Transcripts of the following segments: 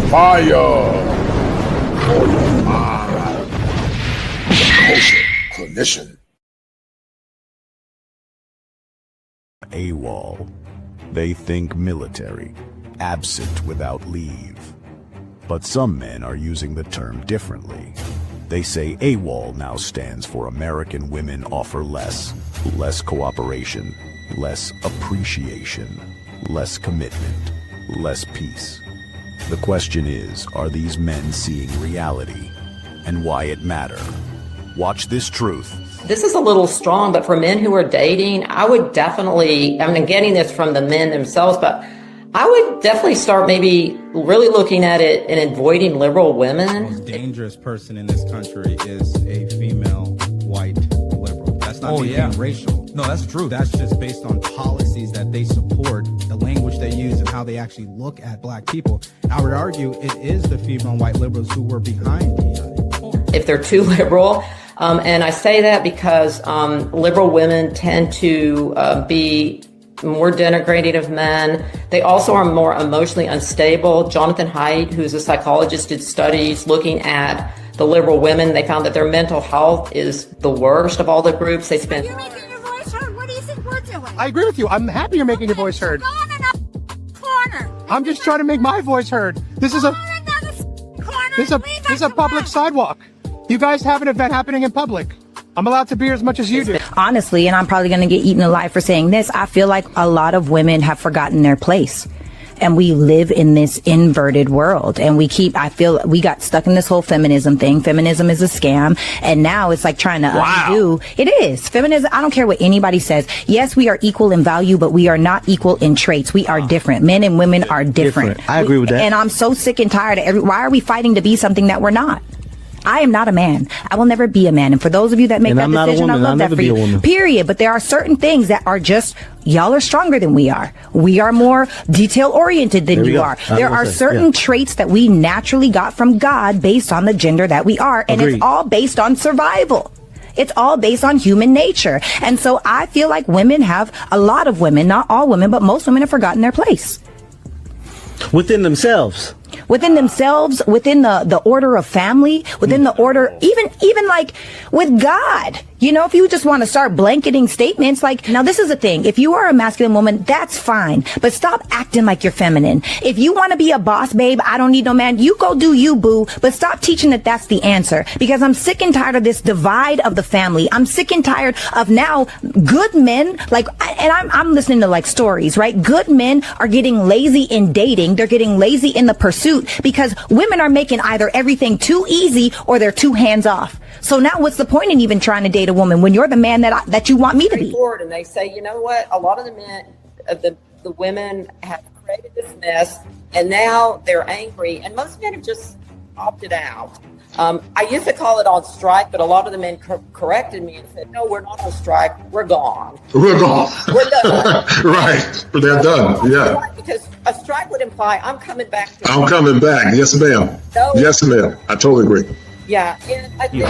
Fire for your mind. Kosher Clinician. AWOL. They think military, absent without leave. But some men are using the term differently. They say AWOL now stands for American Women Offer Less cooperation, less appreciation, less commitment, less peace. The question is, are these men seeing reality and why it matters? Watch this truth. This is a little strong, but for men who are dating, I would definitely, I'm getting this from the men themselves, but I would definitely start maybe really looking at it and avoiding liberal women. The most dangerous person in this country is a female white liberal. That's not being racial. No, that's true. That's just based on policies that they support, the language they use, and how they actually look at black people. I would argue it is the female white liberals who were behind the if they're too liberal. And I say that because liberal women tend to be more denigrating of men. They also are more emotionally unstable. Jonathan Haidt, who's a psychologist, did studies looking at the liberal women. They found that their mental health is the worst of all the groups. They spend. You're making your voice heard. What do you think we're doing? I agree with you. I'm happy you're making your voice heard. Go on another corner. I'm just trying to make my voice heard. This is a public sidewalk. You guys have an event happening in public. I'm allowed to be here as much as you do. Honestly, and I'm probably going to get eaten alive for saying this, I feel like a lot of women have forgotten their place. And we live in this inverted world. And I feel we got stuck in this whole feminism thing. Feminism is a scam. And now it's like trying to undo. It is. Feminism, I don't care what anybody says. Yes, we are equal in value, but we are not equal in traits. We are different. Men and women are different. I agree with that. And I'm so sick and tired of why are we fighting to be something that we're not? I am not a man. I will never be a man. And for those of you that make that decision, I love that for you. Period. But there are certain things that are just, y'all are stronger than we are. We are more detail oriented than you are. There are certain traits that we naturally got from God based on the gender that we are. And it's all based on survival. It's all based on human nature. And so I feel like a lot of women, not all women, but most women have forgotten their place. Within themselves, within the order of family, within the order, even like with God. You know, if you just want to start blanketing statements like, now this is the thing. If you are a masculine woman, that's fine. But stop acting like you're feminine. If you want to be a boss, babe, I don't need no man. You go do you, boo. But stop teaching that that's the answer. Because I'm sick and tired of this divide of the family. I'm sick and tired of now good men, I'm listening to like stories, right? Good men are getting lazy in dating. They're getting lazy in the pursuit because women are making either everything too easy or they're too hands off. So now what's the point in even trying to date a woman when you're the man that you want me to be? And they say, you know what? A lot of the men, the women have created this mess and now they're angry. And most men have just opted out. I used to call it on strike, but a lot of the men corrected me and said, no, we're not on strike. We're gone. We're gone. We're done. Right. They're done. Yeah. Because a strike would imply I'm coming back. I'm coming back. Yes, ma'am. No. Yes, ma'am. I totally agree. Yeah. And I think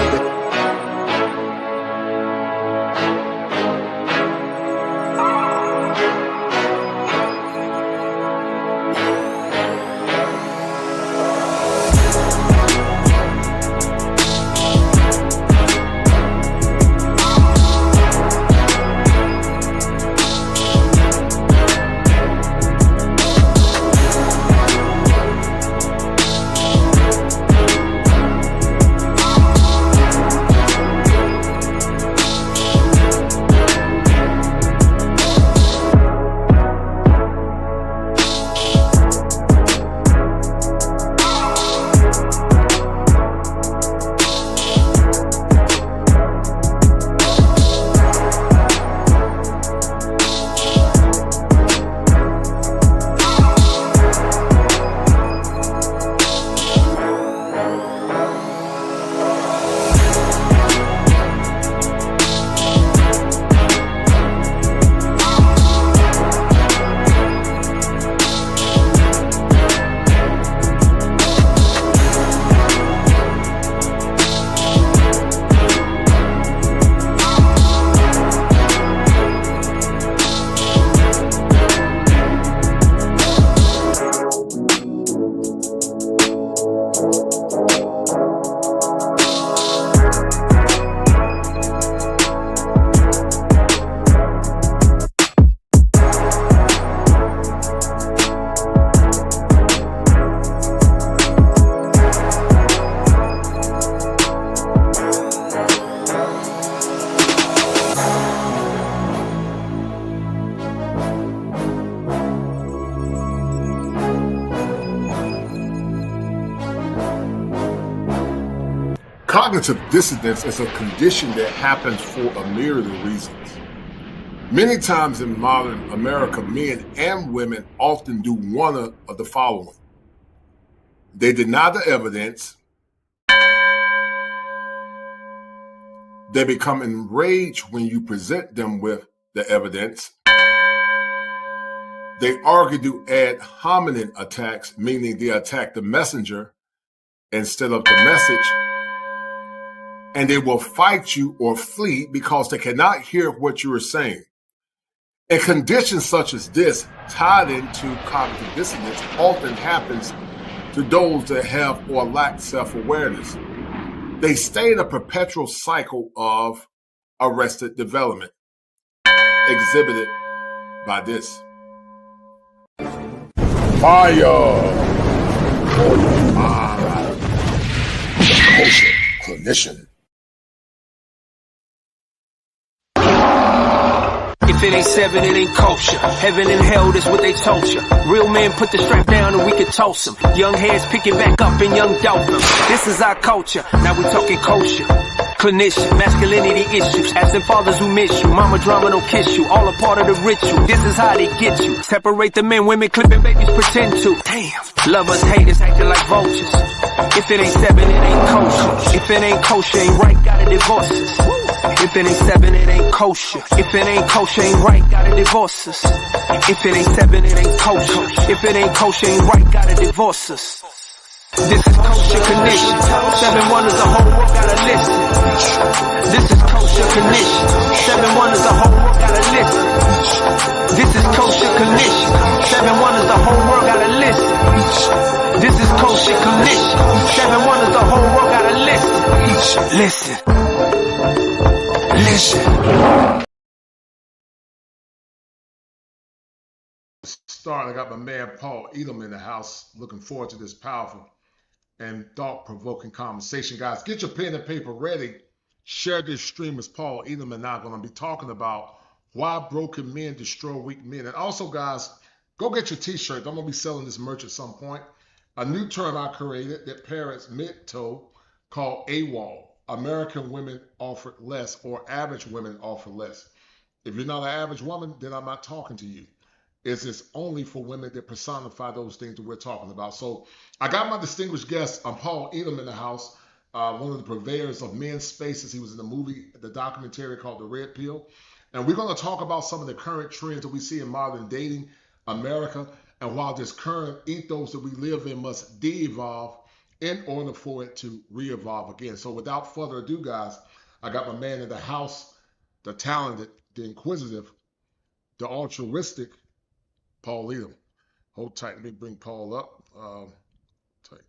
Cognitive dissonance is a condition that happens for a myriad of reasons. Many times in modern America, men and women often do one of the following. They deny the evidence. They become enraged when you present them with the evidence. They argue to ad hominem attacks, meaning they attack the messenger instead of the message. And they will fight you or flee because they cannot hear what you are saying. And conditions such as this, tied into cognitive dissonance, often happens to those that have or lack self-awareness. They stay in a perpetual cycle of arrested development, exhibited by this. Fire for your mind. Kosher Clinician. If it ain't seven, it ain't kosher. Heaven and hell, that's what they told you. Real men put the strap down and we can toss them. Young heads picking back up and young dolphins. This is our culture. Now we talking kosher. Clinician, masculinity issues. Absent fathers who miss you. Mama drama don't kiss you. All a part of the ritual. This is how they get you. Separate the men, women clipping babies pretend to. Damn. Lovers, haters acting like vultures. If it ain't seven, it ain't kosher. If it ain't kosher, ain't right, gotta divorce us. If it ain't seven, it ain't kosher. If it ain't kosher, ain't right, gotta divorce us. If it ain't seven, it ain't kosher. If it ain't kosher, ain't right, gotta divorce us. This is Kosher Condition. 7 wonders, the whole world gotta listen. This is Kosher Condition. 7 wonders, the whole world gotta listen. This is Kosher Condition. 7 wonders, the whole world gotta listen. This is Kosher Condition. 7 wonders, the whole world gotta listen. Listen. Listen. Starting, I got my man Paul Edom in the house. Looking forward to this powerful and thought-provoking conversation. Guys, get your pen and paper ready. Share this stream as Paul Edom and I are going to be talking about why broken men destroy weak men. And also, guys, go get your t-shirt. I'm going to be selling this merch at some point. A new term I created that parents mid-toe called AWOL. American women offer less, or average women offer less. If you're not an average woman, then I'm not talking to you. It's just only for women that personify those things that we're talking about. So I got my distinguished guest, Paul Edom, in the house, one of the purveyors of men's spaces. He was in the movie, the documentary called The Red Pill. And we're going to talk about some of the current trends that we see in modern dating America, and while this current ethos that we live in must de-evolve in order for it to re-evolve again. So without further ado, guys, I got my man in the house, the talented, the inquisitive, the altruistic, Paul Edom. Hold tight. Let me bring Paul up. Tight.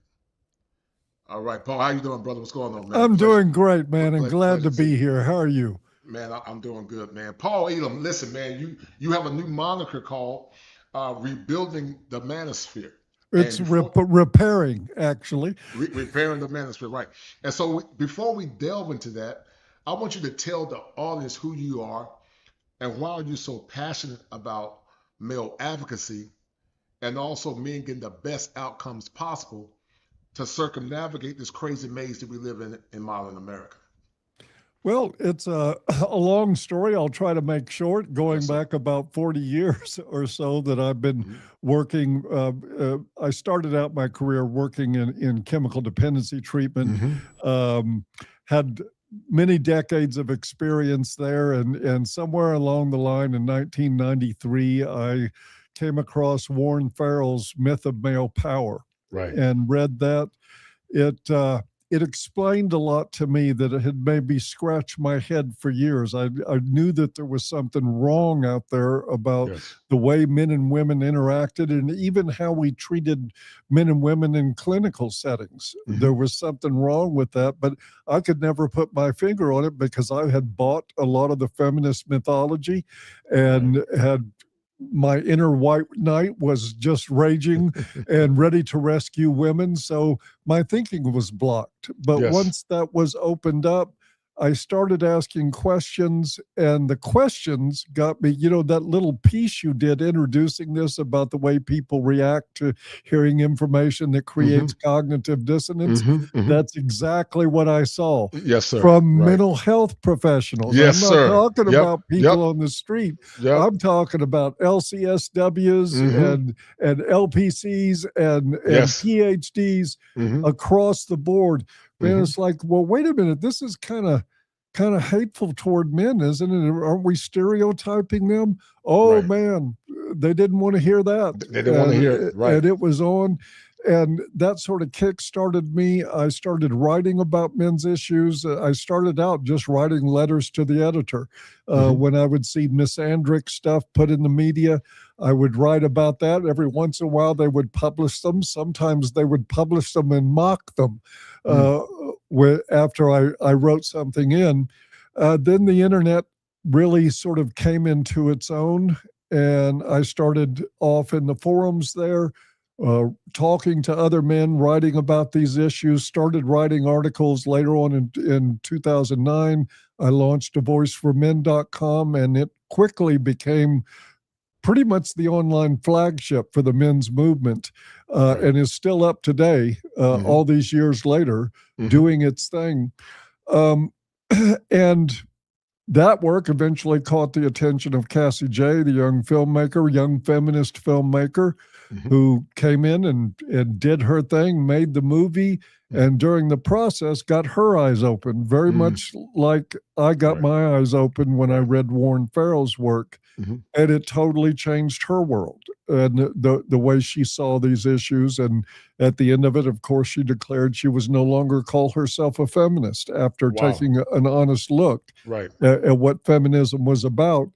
All right, Paul, how you doing, brother? What's going on, man? I'm doing great, man, and glad to be here. How are you? Man, I'm doing good, man. Paul Edom, listen, man, you have a new moniker called Rebuilding the Manosphere. It's repairing, actually. Repairing the manosphere, right. And so before we delve into that, I want you to tell the audience who you are and why you're so passionate about male advocacy and also men getting the best outcomes possible to circumnavigate this crazy maze that we live in modern America. Well, it's a long story. I'll try to make short. Going back about 40 years or so that I've been working. I started out my career working in chemical dependency treatment. Had many decades of experience there, and somewhere along the line in 1993, I came across Warren Farrell's Myth of Male Power, and read that. It explained a lot to me that it had made me scratch my head for years. I knew that there was something wrong out there about the way men and women interacted, and even how we treated men and women in clinical settings. There was something wrong with that, but I could never put my finger on it because I had bought a lot of the feminist mythology and had my inner white knight was just raging and ready to rescue women. So my thinking was blocked. But once that was opened up, I started asking questions, and the questions got me, that little piece you did introducing this about the way people react to hearing information that creates cognitive dissonance. That's exactly what I saw. Yes, sir. From Right. mental health professionals. Yes, I'm not sir. talking Yep. about people Yep. on the street. Yep. I'm talking about LCSWs and LPCs and Yes. PhDs across the board. Man, it's like, well, wait a minute. This is kind of hateful toward men, isn't it? Aren't we stereotyping them? Oh, Right. man, they didn't want to hear that. They didn't want to hear it. Right. And it was on. And that sort of kick-started me. I started writing about men's issues. I started out just writing letters to the editor. When I would see misandric stuff put in the media, I would write about that. Every once in a while, they would publish them. Sometimes they would publish them and mock them after I wrote something in. Then the internet really sort of came into its own, and I started off in the forums there, talking to other men, writing about these issues, started writing articles later on in 2009. I launched avoiceformen.com, and it quickly became pretty much the online flagship for the men's movement, and is still up today, all these years later, doing its thing. And that work eventually caught the attention of Cassie J, the young feminist filmmaker, who came in and did her thing, made the movie, and during the process got her eyes open, very much like I got my eyes open when I read Warren Farrell's work. And it totally changed her world and the way she saw these issues. And at the end of it, of course, she declared she was no longer call herself a feminist after taking an honest look at what feminism was about.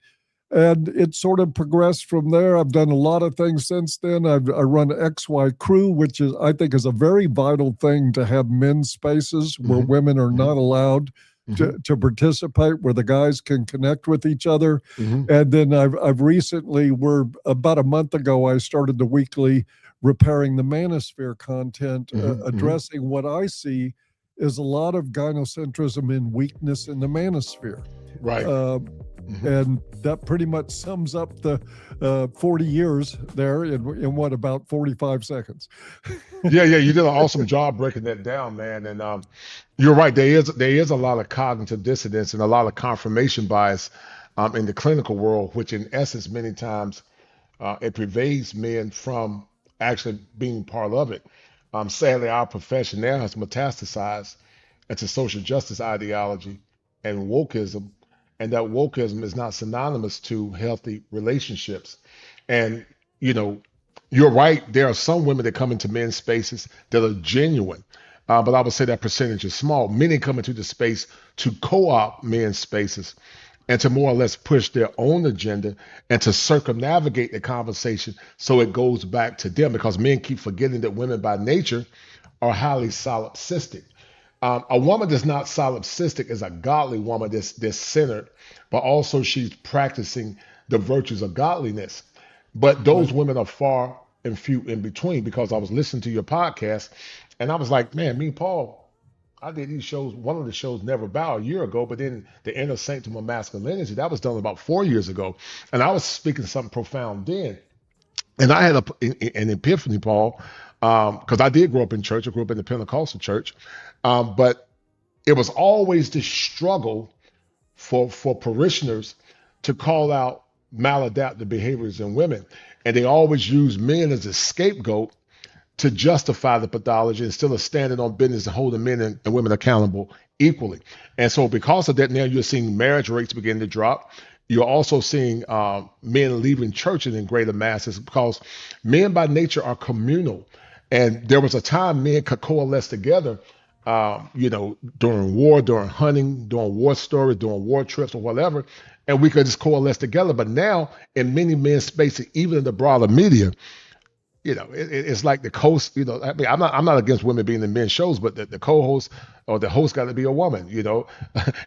And it sort of progressed from there. I've done a lot of things since then. I run XY Crew, which I think is a very vital thing to have men's spaces where women are not allowed to participate, where the guys can connect with each other. And then I've recently, about a month ago, I started the weekly Repairing the Manosphere content, addressing what I see is a lot of gynocentrism and weakness in the manosphere. Right. And that pretty much sums up the 40 years there in what, about 45 seconds. Yeah, you did an awesome job breaking that down, man. And you're right. There is a lot of cognitive dissonance and a lot of confirmation bias in the clinical world, which in essence, many times it pervades men from actually being part of it. Sadly, our profession now has metastasized into social justice ideology and wokeism. And that wokeism is not synonymous to healthy relationships. And, you're right. There are some women that come into men's spaces that are genuine. But I would say that percentage is small. Many come into the space to co-opt men's spaces and to more or less push their own agenda and to circumnavigate the conversation so it goes back to them, because men keep forgetting that women by nature are highly solipsistic. A woman that's not solipsistic is a godly woman that's centered, but also she's practicing the virtues of godliness. But those women are far and few in between, because I was listening to your podcast and I was like, man, me and Paul, I did these shows. One of the shows, Never Bow, a year ago, but then the Inner Sanctum of Masculinity, that was done about 4 years ago. And I was speaking something profound then. And I had an epiphany, Paul, because I did grow up in church. I grew up in the Pentecostal church. But it was always this struggle for parishioners to call out maladaptive behaviors in women. And they always use men as a scapegoat to justify the pathology instead of standing on business and holding men and women accountable equally. And so because of that, now you're seeing marriage rates begin to drop. You're also seeing men leaving churches in greater masses, because men by nature are communal. And there was a time men could coalesce together, during war, during hunting, during war stories, during war trips or whatever, and we could just coalesce together. But now in many men's spaces, even in the broader media, it's like the host, I mean, I'm not against women being in men's shows, but the co-host or the host got to be a woman,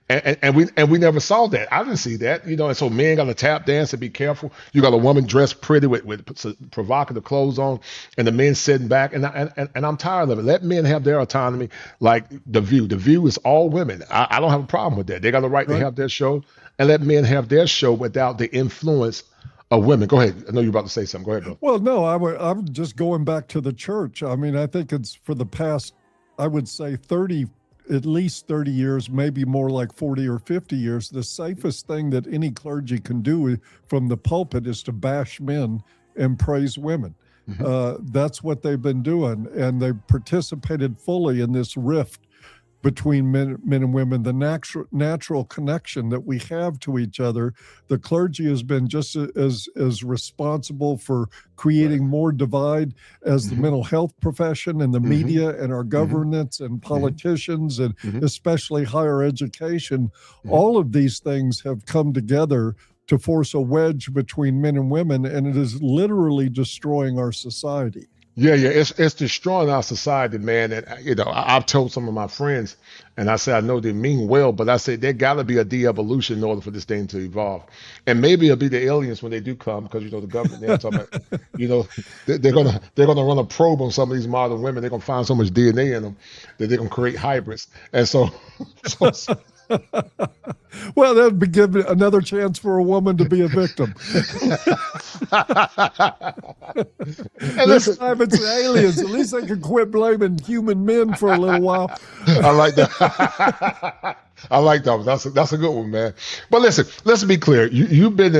and we never saw that. I didn't see that, and so men got to tap dance and be careful. You got a woman dressed pretty with provocative clothes on, and the men sitting back, and I'm tired of it. Let men have their autonomy, like The View. The View is all women. I don't have a problem with that. They got the right to have their show, and let men have their show without the influence of women. Go ahead. I know you're about to say something. Go ahead, bro. Well, no, I'm just going back to the church. I mean, I think it's for the past, I would say at least 30 years, maybe more like 40 or 50 years, the safest thing that any clergy can do from the pulpit is to bash men and praise women. That's what they've been doing. And they've participated fully in this rift between men and women, the natural connection that we have to each other. The clergy has been just as responsible for creating more divide as the mental health profession and the media and our governance and politicians and especially higher education. All of these things have come together to force a wedge between men and women, and it is literally destroying our society. Yeah, it's destroying our society, man. And I've told some of my friends, and I say I know they mean well, but I say there got to be a de-evolution in order for this thing to evolve. And maybe it'll be the aliens when they do come, because the government they're talking about, they're gonna run a probe on some of these modern women. They're gonna find so much DNA in them that they're gonna create hybrids. And so well, that would give another chance for a woman to be a victim. This time it's aliens. At least they can quit blaming human men for a little while. I like that. I like that one. That's a good one, man. But listen, let's be clear. You've been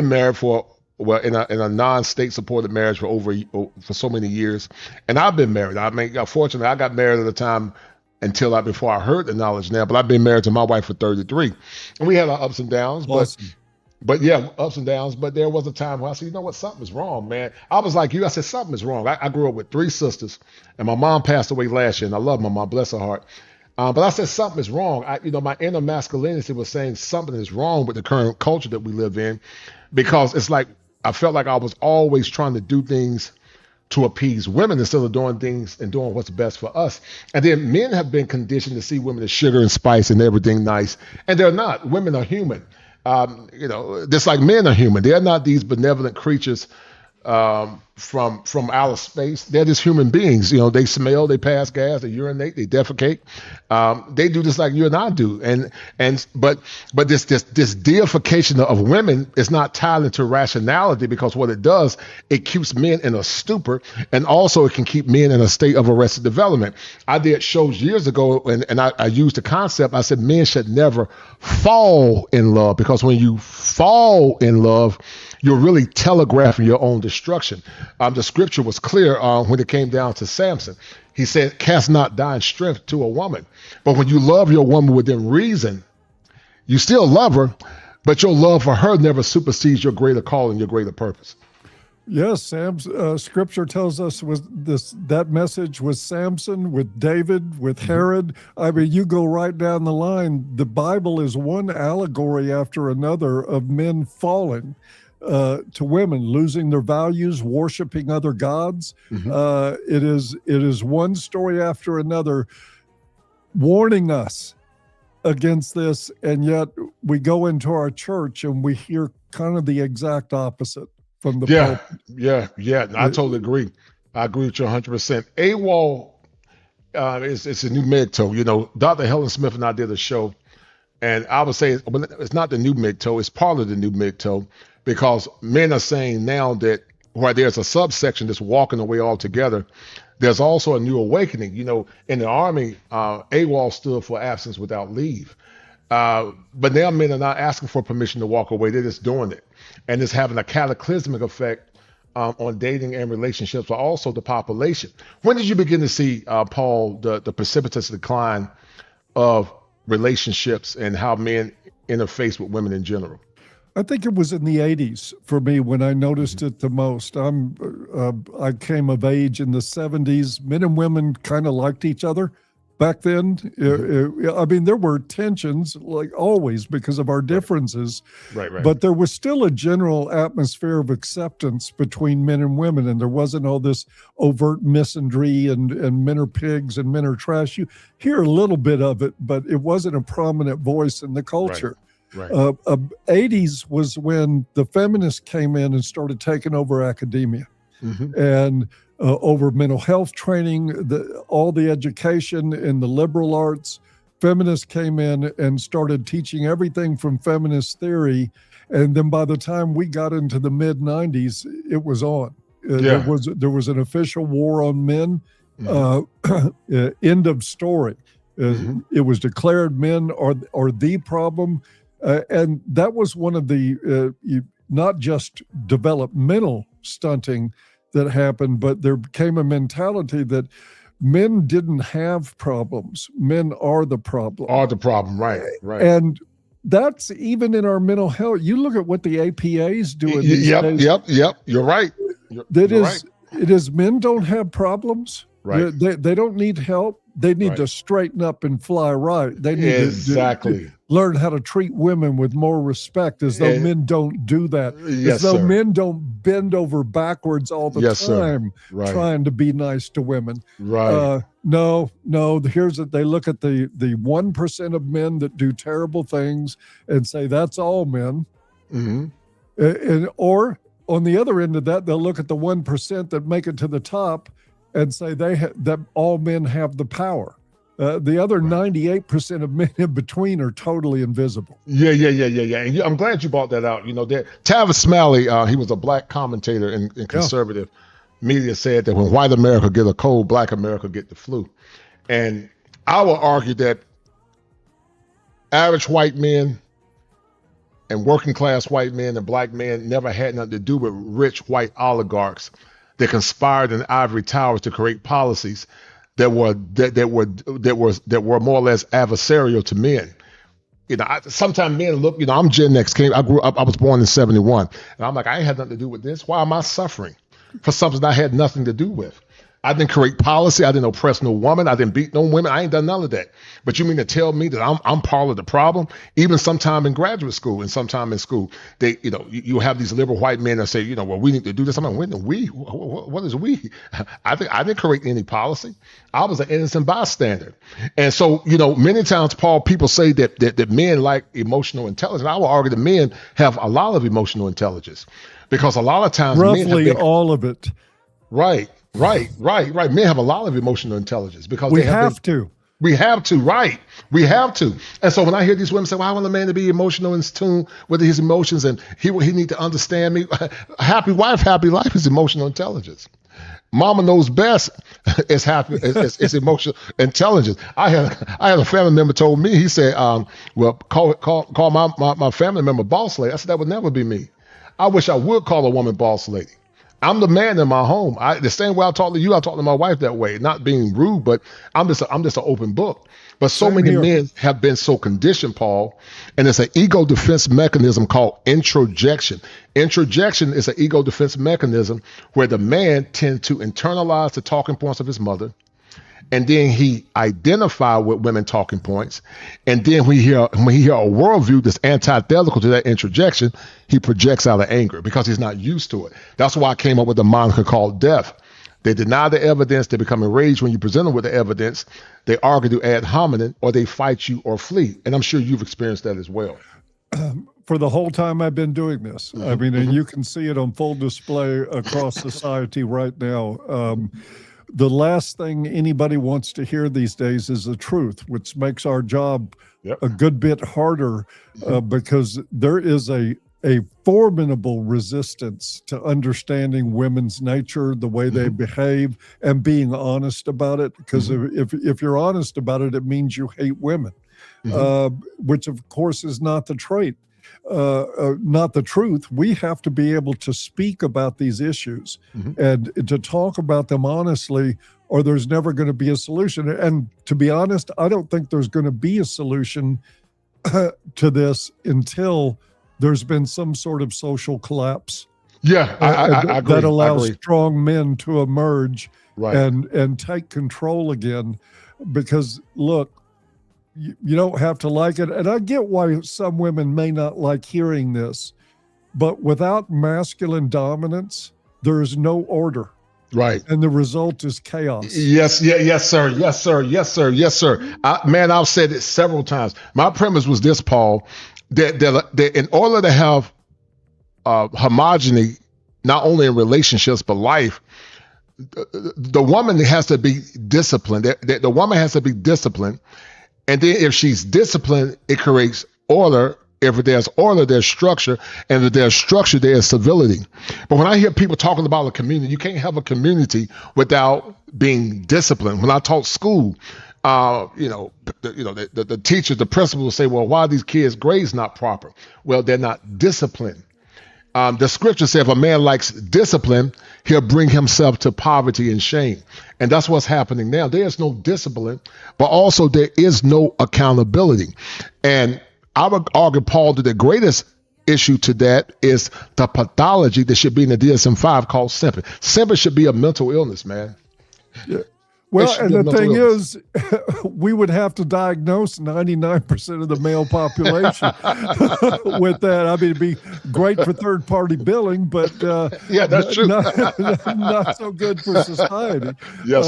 married in a non-state supported marriage for so many years, and I've been married. I mean, fortunately, I got married at a time before I heard the knowledge now, but I've been married to my wife for 33, and we had our ups and downs, but yeah, ups and downs. But there was a time where I said, you know what, something is wrong, man. I was like you. I said, something is wrong. I grew up with 3 sisters, and my mom passed away last year, and I love my mom, bless her heart. But I said, something is wrong. My inner masculinity was saying something is wrong with the current culture that we live in, because it's like I felt like I was always trying to do things to appease women instead of doing things and doing what's best for us. And then men have been conditioned to see women as sugar and spice and everything nice. And they're not. Women are human. Just like men are human. They're not these benevolent creatures from outer space. They're just human beings. They smell, they pass gas, they urinate, they defecate. They do just like you and I do. But this deification of women is not tied into rationality, because what it does, it keeps men in a stupor, and also it can keep men in a state of arrested development. I did shows years ago, and I used the concept. I said men should never fall in love, because when you fall in love, you're really telegraphing your own destruction. The scripture was clear when it came down to Samson. He said, cast not thine strength to a woman. But when you love your woman within reason, you still love her, but your love for her never supersedes your greater calling, your greater purpose. Yes, scripture tells us that message with Samson, with David, with Herod. I mean, you go right down the line. The Bible is one allegory after another of men falling to women, losing their values, worshiping other gods. It is one story after another warning us against this, and yet we go into our church and we hear kind of the exact opposite from the Pope. Yeah. I totally agree. I agree with you 100%. AWOL it's a new MGTOW. Dr. Helen Smith and I did a show, and I would say it's not the new MGTOW, it's part of the new MGTOW. Because men are saying now that where there's a subsection that's walking away altogether, there's also a new awakening. In the Army, AWOL stood for absence without leave. But now men are not asking for permission to walk away. They're just doing it. And it's having a cataclysmic effect on dating and relationships, but also the population. When did you begin to see, Paul, the precipitous decline of relationships and how men interface with women in general? I think it was in the 80s for me when I noticed it the most. I came of age in the 70s. Men and women kind of liked each other. back then. I mean, there were tensions, like always, because of our differences. Right. But there was still a general atmosphere of acceptance between men and women, and there wasn't all this overt misandry and men are pigs and men are trash. You hear a little bit of it, but it wasn't a prominent voice in the culture. Right. 80s was when the feminists came in and started taking over academia. And over mental health training, all the education in the liberal arts. Feminists came in and started teaching everything from feminist theory. And then by the time we got into the mid 90s, it was on. There was an official war on men. End of story. It was declared men are the problem. And that was one of the, not just developmental stunting that happened, but there became a mentality that men didn't have problems. Men are the problem. Right. And that's even in our mental health. You look at what the APA is doing these days. Yep. You're right. It is men don't have problems. Right. They don't need help. They need to straighten up and fly right. They need to learn how to treat women with more respect, as though men don't do that. As though men don't bend over backwards all the time trying to be nice to women. Right. No. Here's it. They look at the 1% of men that do terrible things and say that's all men. Or on the other end of that, they'll look at the 1% that make it to the top and say that all men have the power. The other 98% of men in between are totally invisible. Yeah. And I'm glad you brought that out. Tavis Smalley, he was a black commentator in conservative media, said that when white America get a cold, black America get the flu. And I will argue that average white men and working class white men and black men never had nothing to do with rich white oligarchs that conspired in ivory towers to create policies that were more or less adversarial to men. Sometimes men look. I'm Gen X. I was born in '71, and I'm like, I ain't had nothing to do with this. Why am I suffering for something I had nothing to do with? I didn't create policy. I didn't oppress no woman. I didn't beat no women. I ain't done none of that. But you mean to tell me that I'm part of the problem? Even sometime in graduate school and sometime in school, you have these liberal white men that say, well, we need to do this. I'm like, what is we? I didn't create any policy. I was an innocent bystander. And so, many times, Paul, people say that men like emotional intelligence. I will argue that men have a lot of emotional intelligence, because a lot of times roughly all of it. Right. Men have a lot of emotional intelligence because we have to. We have to, right? We have to. And so when I hear these women say, well, I want a man to be emotional in tune with his emotions, and he need to understand me. Happy wife, happy life is emotional intelligence. Mama knows best is happy. It's emotional intelligence. I had a family member told me, he said, well, call my family member boss lady. I said, that would never be me. I wish I would call a woman boss lady. I'm the man in my home. The same way I talk to you, I talk to my wife that way. Not being rude, but I'm just an open book. But so many men have been so conditioned, Paul, and it's an ego defense mechanism called introjection. Introjection is an ego defense mechanism where the man tends to internalize the talking points of his mother, and then he identify with women talking points, and then when he hear a worldview that's antithetical to that introjection, he projects out of anger because he's not used to it. That's why I came up with the moniker called deaf. They deny the evidence, they become enraged when you present them with the evidence, they argue to ad hominem, or they fight you or flee. And I'm sure you've experienced that as well. For the whole time I've been doing this. I mean, and you can see it on full display across society right now. The last thing anybody wants to hear these days is the truth, which makes our job a good bit harder because there is a formidable resistance to understanding women's nature, the way they behave, and being honest about it. Because if you're honest about it, it means you hate women, which of course is not the trait. Not the truth. We have to be able to speak about these issues and to talk about them honestly, or there's never going to be a solution. And to be honest, I don't think there's going to be a solution to this until there's been some sort of social collapse. Yeah, I agree. That allows strong men to emerge and take control again. Because look, you don't have to like it. And I get why some women may not like hearing this, but without masculine dominance, there is no order. Right. And the result is chaos. Yes, sir. Yes, sir. I've said it several times. My premise was this, Paul, that in order to have homogeny, not only in relationships, but life, the woman has to be disciplined. The woman has to be disciplined. And then if she's disciplined, it creates order. If there's order, there's structure. And if there's structure, there's civility. But when I hear people talking about a community, you can't have a community without being disciplined. When I taught school, the teachers, the principal will say, well, why are these kids' grades not proper? Well, they're not disciplined. The scripture says if a man likes discipline, he'll bring himself to poverty and shame. And that's what's happening now. There is no discipline, but also there is no accountability. And I would argue, Paul, that the greatest issue to that is the pathology that should be in the DSM-5 called simping. Simping should be a mental illness, man. Yeah. Well, and the thing is, we would have to diagnose 99% of the male population with that. I mean, it'd be great for third-party billing, but yeah, that's true. Not so good for society. Yes,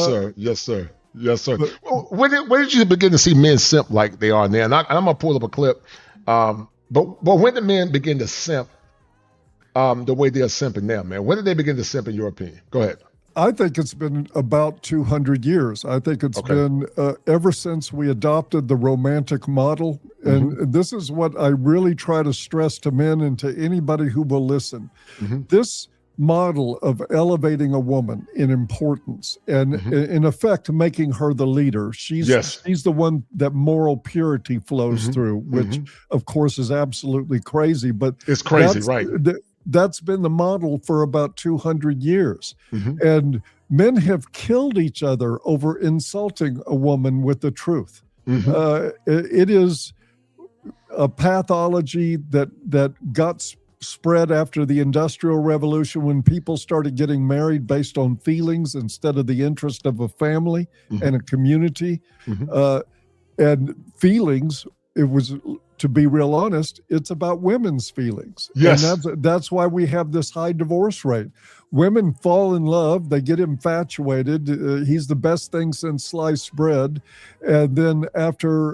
sir. But, when did you begin to see men simp like they are now? And I'm gonna pull up a clip. But when did men begin to simp the way they're simping now, man? When did they begin to simp, in your opinion? Go ahead. I think it's been about 200 years. I think it's been ever since we adopted the romantic model. And this is what I really try to stress to men and to anybody who will listen. This model of elevating a woman in importance and in effect making her the leader. She's the one that moral purity flows through, which of course is absolutely crazy. But it's crazy, right? That's been the model for about 200 years. And men have killed each other over insulting a woman with the truth. It is a pathology that got spread after the Industrial Revolution, when people started getting married based on feelings instead of the interest of a family and a community. And feelings, it was, to be real honest, it's about women's feelings. Yes. And that's why we have this high divorce rate. Women fall in love, they get infatuated. He's the best thing since sliced bread. And then after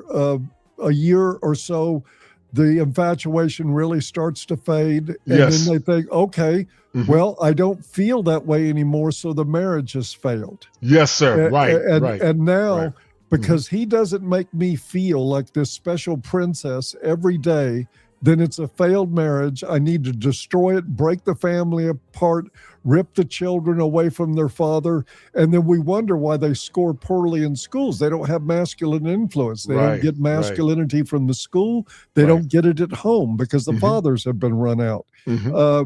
a year or so, the infatuation really starts to fade. And then they think, okay, well, I don't feel that way anymore, so the marriage has failed. Yes, sir. And now, because he doesn't make me feel like this special princess every day, then it's a failed marriage. I need to destroy it, break the family apart, rip the children away from their father. And then we wonder why they score poorly in schools. They don't have masculine influence. They don't get masculinity from the school. They don't get it at home because the fathers have been run out. I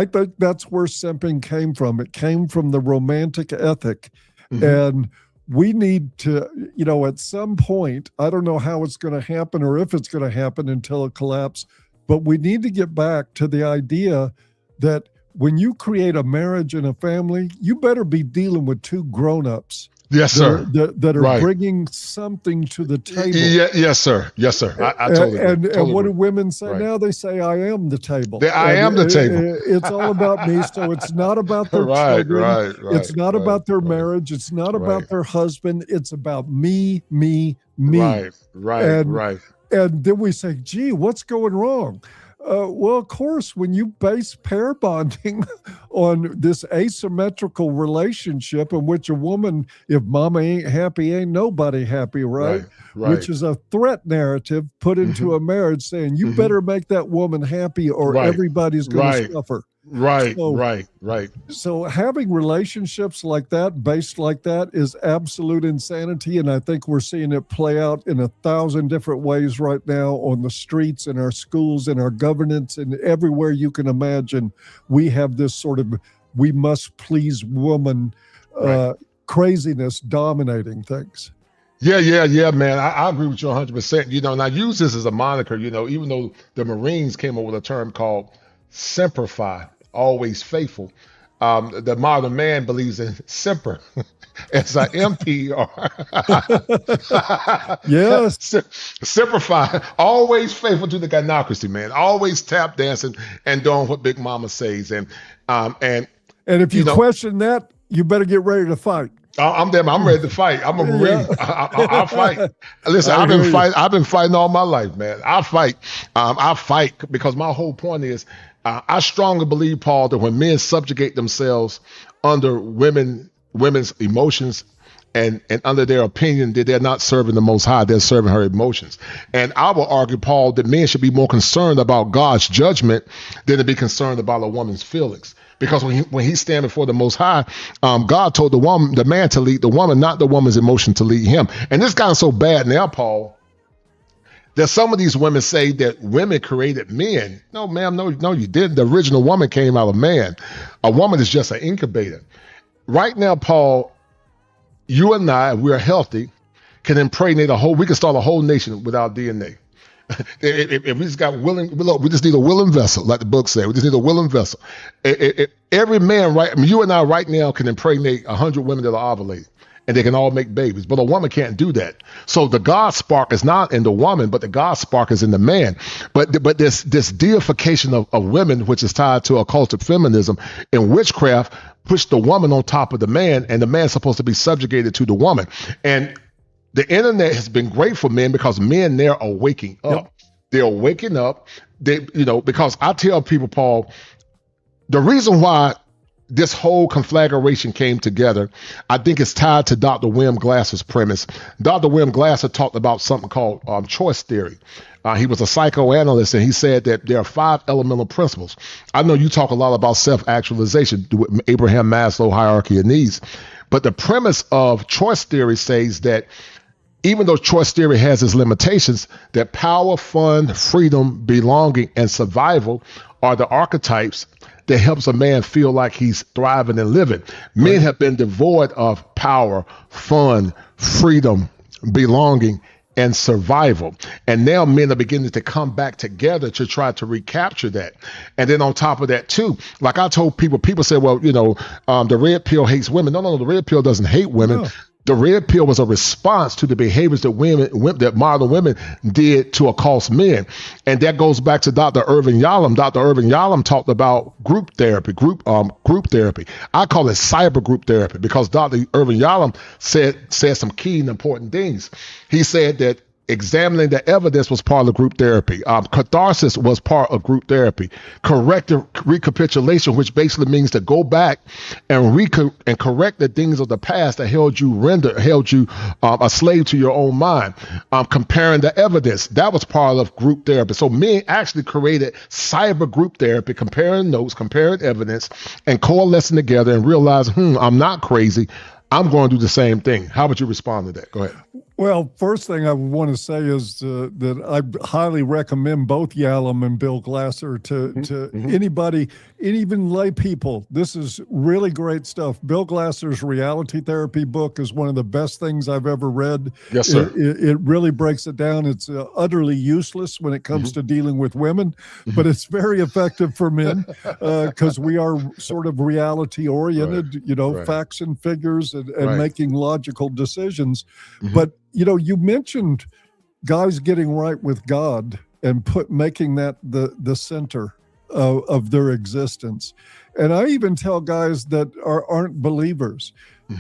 think that's where simping came from. It came from the romantic ethic. And we need to, at some point, I don't know how it's going to happen or if it's going to happen until it collapses, but we need to get back to the idea that when you create a marriage and a family, you better be dealing with two grown-ups. Yes, sir. That are bringing something to the table. Yes, sir. I totally agree. And what do women say now? They say, I am the table. I am the table. It's all about me. So it's not about their children. It's not about their marriage. It's not about their husband. It's about me. Right. And then we say, gee, what's going wrong? Well, of course, when you base pair bonding on this asymmetrical relationship in which a woman, if mama ain't happy, ain't nobody happy, right? Which is a threat narrative put into a marriage saying, you better make that woman happy or everybody's going to suffer. Right. So having relationships like that, based like that, is absolute insanity. And I think we're seeing it play out in 1,000 different ways right now on the streets, in our schools, in our governance, and everywhere you can imagine. We have this sort of we must please woman craziness dominating things. Yeah, man. I agree with you 100%. And I use this as a moniker, even though the Marines came up with a term called Semper Fi, always faithful. the modern man believes in semper. S-I-M-P-E-R. Yes. Simplify. Always faithful to the gynocracy, man. Always tap dancing and doing what Big Mama says. And if you question that, you better get ready to fight. I'm there. I'm ready to fight. I'm a Marine. I'll fight. Listen, I've been fighting all my life, man. I fight. I fight because my whole point is, I strongly believe, Paul, that when men subjugate themselves under women's emotions and under their opinion, that they're not serving the Most High, they're serving her emotions. And I will argue, Paul, that men should be more concerned about God's judgment than to be concerned about a woman's feelings. Because when he's standing before the Most High, God told the man to lead the woman, not the woman's emotion to lead him. And this gotten so bad now, Paul, that some of these women say that women created men. No, ma'am, no, you didn't. The original woman came out of man. A woman is just an incubator. Right now, Paul, you and I, if we're healthy, can impregnate we can start a whole nation without DNA. If we just got we just need a willing vessel, like the book said. We just need a willing vessel. Every man, you and I right now can impregnate 100 women that are ovulating, and they can all make babies. But a woman can't do that. So the God spark is not in the woman, but the God spark is in the man. But this deification of women, which is tied to occultic feminism and witchcraft, push the woman on top of the man, and the man's supposed to be subjugated to the woman. And the internet has been great for men because men there are waking up. Yep. They're waking up. Because I tell people, Paul, the reason why this whole conflagration came together, I think it's tied to Dr. William Glasser's premise. Dr. William Glasser talked about something called choice theory. He was a psychoanalyst, and he said that there are 5 elemental principles. I know you talk a lot about self-actualization with Abraham Maslow hierarchy of needs, but the premise of choice theory says that even though choice theory has its limitations, that power, fun, freedom, belonging, and survival are the archetypes that helps a man feel like he's thriving and living. Men have been devoid of power, fun, freedom, belonging, and survival. And now men are beginning to come back together to try to recapture that. And then on top of that too, like I told people say, well, the red pill hates women. No, the red pill doesn't hate women. No. The red pill was a response to the behaviors that modern women did to accost men. And that goes back to Dr. Irvin Yalom. Dr. Irvin Yalom talked about group therapy. I call it cyber group therapy because Dr. Irvin Yalom said some key and important things. He said that examining the evidence was part of group therapy. Catharsis was part of group therapy. Corrective recapitulation, which basically means to go back and correct the things of the past that held you a slave to your own mind. Comparing the evidence, that was part of group therapy. So men actually created cyber group therapy, comparing notes, comparing evidence, and coalescing together and realizing, I'm not crazy. I'm going to do the same thing. How would you respond to that? Go ahead. Well, first thing I want to say is that I highly recommend both Yalom and Bill Glasser to anybody, and even lay people. This is really great stuff. Bill Glasser's reality therapy book is one of the best things I've ever read. Yes, sir. It really breaks it down. It's utterly useless when it comes to dealing with women, but it's very effective for men because we are sort of reality oriented, facts and figures and making logical decisions. But you mentioned guys getting right with God and making that the center of their existence. And I even tell guys that aren't believers,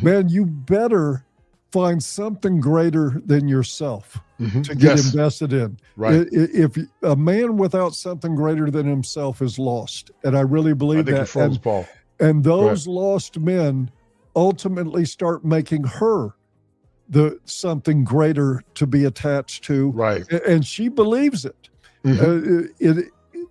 man, you better find something greater than yourself to get invested in. Right. If a man without something greater than himself is lost, and I really believe that. Paul. And those lost men ultimately start making her something greater to be attached to. Right. And she believes it.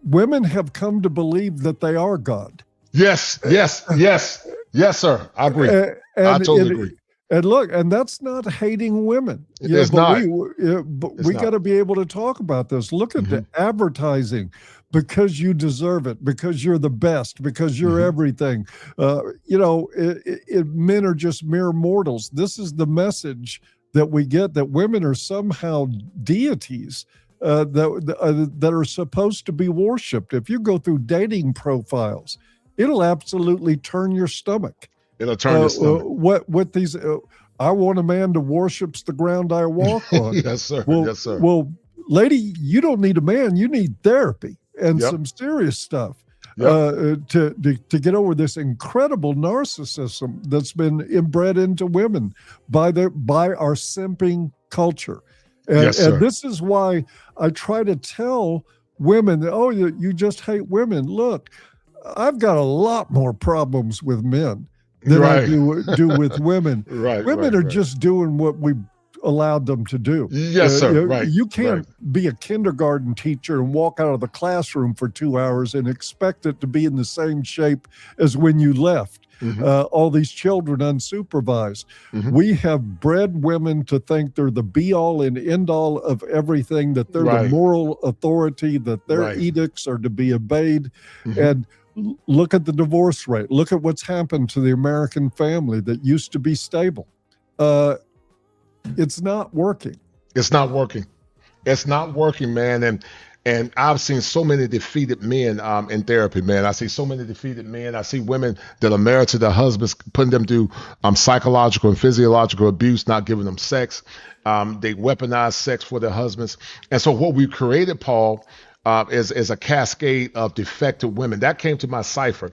Women have come to believe that they are God. Yes, sir. I agree. I totally agree. And look, and that's not hating women. It's not. We got to be able to talk about this. Look at the advertising. Because you deserve it, because you're the best, because you're everything. Men are just mere mortals. This is the message that we get, that women are somehow deities that are supposed to be worshipped. If you go through dating profiles, it'll absolutely turn your stomach. It'll turn your stomach. What these? I want a man that worships the ground I walk on. Yes, sir. Well, yes, sir. Well, lady, you don't need a man. You need therapy and some serious stuff to get over this incredible narcissism that's been inbred into women by our simping culture. And this is why I try to tell women that, oh, you just hate women. Look, I've got a lot more problems with men than I do with women. Women are just doing what we allowed them to do. Yes, sir. You can't be a kindergarten teacher and walk out of the classroom for 2 hours and expect it to be in the same shape as when you left. All these children unsupervised. We have bred women to think they're the be-all and end-all of everything, that they're the moral authority, that their edicts are to be obeyed. And look at the divorce rate. Look at what's happened to the American family that used to be stable. It's not working. It's not working. It's not working, man. And I've seen so many defeated men in therapy, man. I see so many defeated men. I see women that are married to their husbands, putting them through psychological and physiological abuse, not giving them sex. They weaponize sex for their husbands. And so what we created, Paul, is a cascade of defective women. That came to my cipher.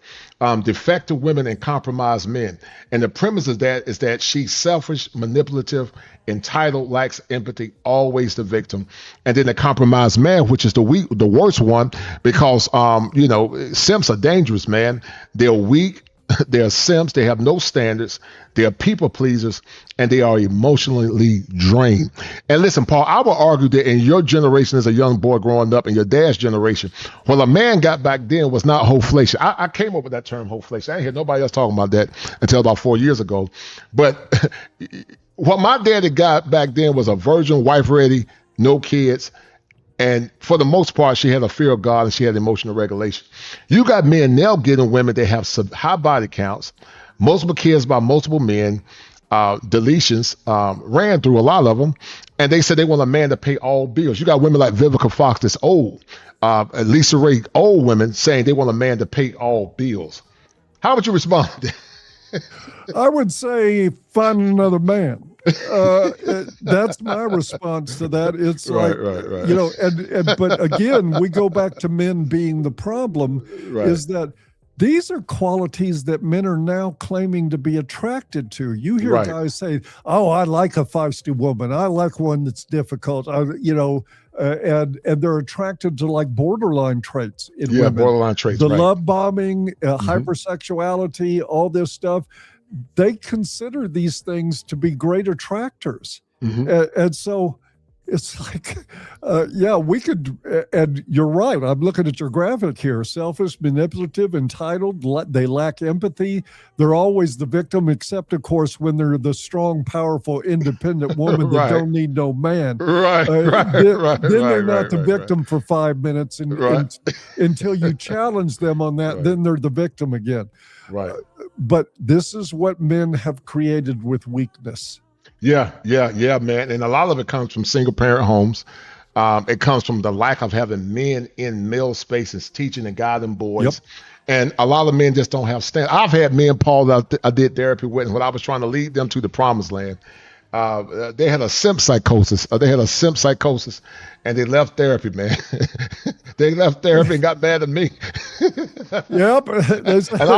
Defective women and compromised men. And the premise of that is that she's selfish, manipulative, entitled, lacks empathy, always the victim. And then the compromised man, which is the worst one, because simps are dangerous, man. They're weak. They're simps. They have no standards. They're people pleasers, and they are emotionally drained. And listen, Paul, I would argue that in your generation as a young boy growing up, in your dad's generation, what a man got back then was not hoflation. I came up with that term, hoflation. I didn't hear nobody else talking about that until about 4 years ago. But what my daddy got back then was a virgin, wife-ready, no kids. And for the most part, she had a fear of God and she had emotional regulation. You got men now getting women that have high body counts, multiple kids by multiple men, deletions, ran through a lot of them. And they said they want a man to pay all bills. You got women like Vivica Fox that's old, Lisa Ray, old women saying they want a man to pay all bills. How would you respond to that? I would say find another man. That's my response to that. It's but again, we go back to men being the problem. Is that these are qualities that men are now claiming to be attracted to. You hear guys say, "Oh, I like a feisty woman. I like one that's difficult." And they're attracted to like borderline traits in women. Borderline traits. The love bombing, hypersexuality, all this stuff. They consider these things to be great attractors. And so it's like, we could, and you're right. I'm looking at your graphic here. Selfish, manipulative, entitled. They lack empathy. They're always the victim, except, of course, when they're the strong, powerful, independent woman that don't need no man. Then they're not the victim for 5 minutes until you challenge them on that. Then they're the victim again. But this is what men have created with weakness. Yeah, man. And a lot of it comes from single parent homes. It comes from the lack of having men in male spaces teaching and guiding boys. And a lot of men just don't have stand. I've had men, Paul, that I did therapy with when I was trying to lead them to the promised land. They had a simp psychosis. And they left therapy, man. They left therapy and got mad at me. And I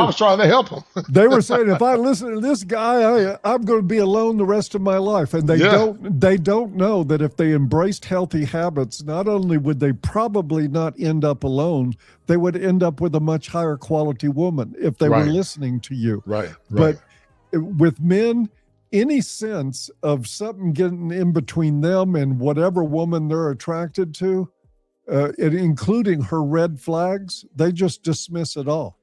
was trying to help them. They were saying, if I listen to this guy, I'm going to be alone the rest of my life. And they don't know that if they embraced healthy habits, not only would they probably not end up alone, they would end up with a much higher quality woman if they were listening to you. But with men, any sense of something getting in between them and whatever woman they're attracted to, including her red flags, they just dismiss it all.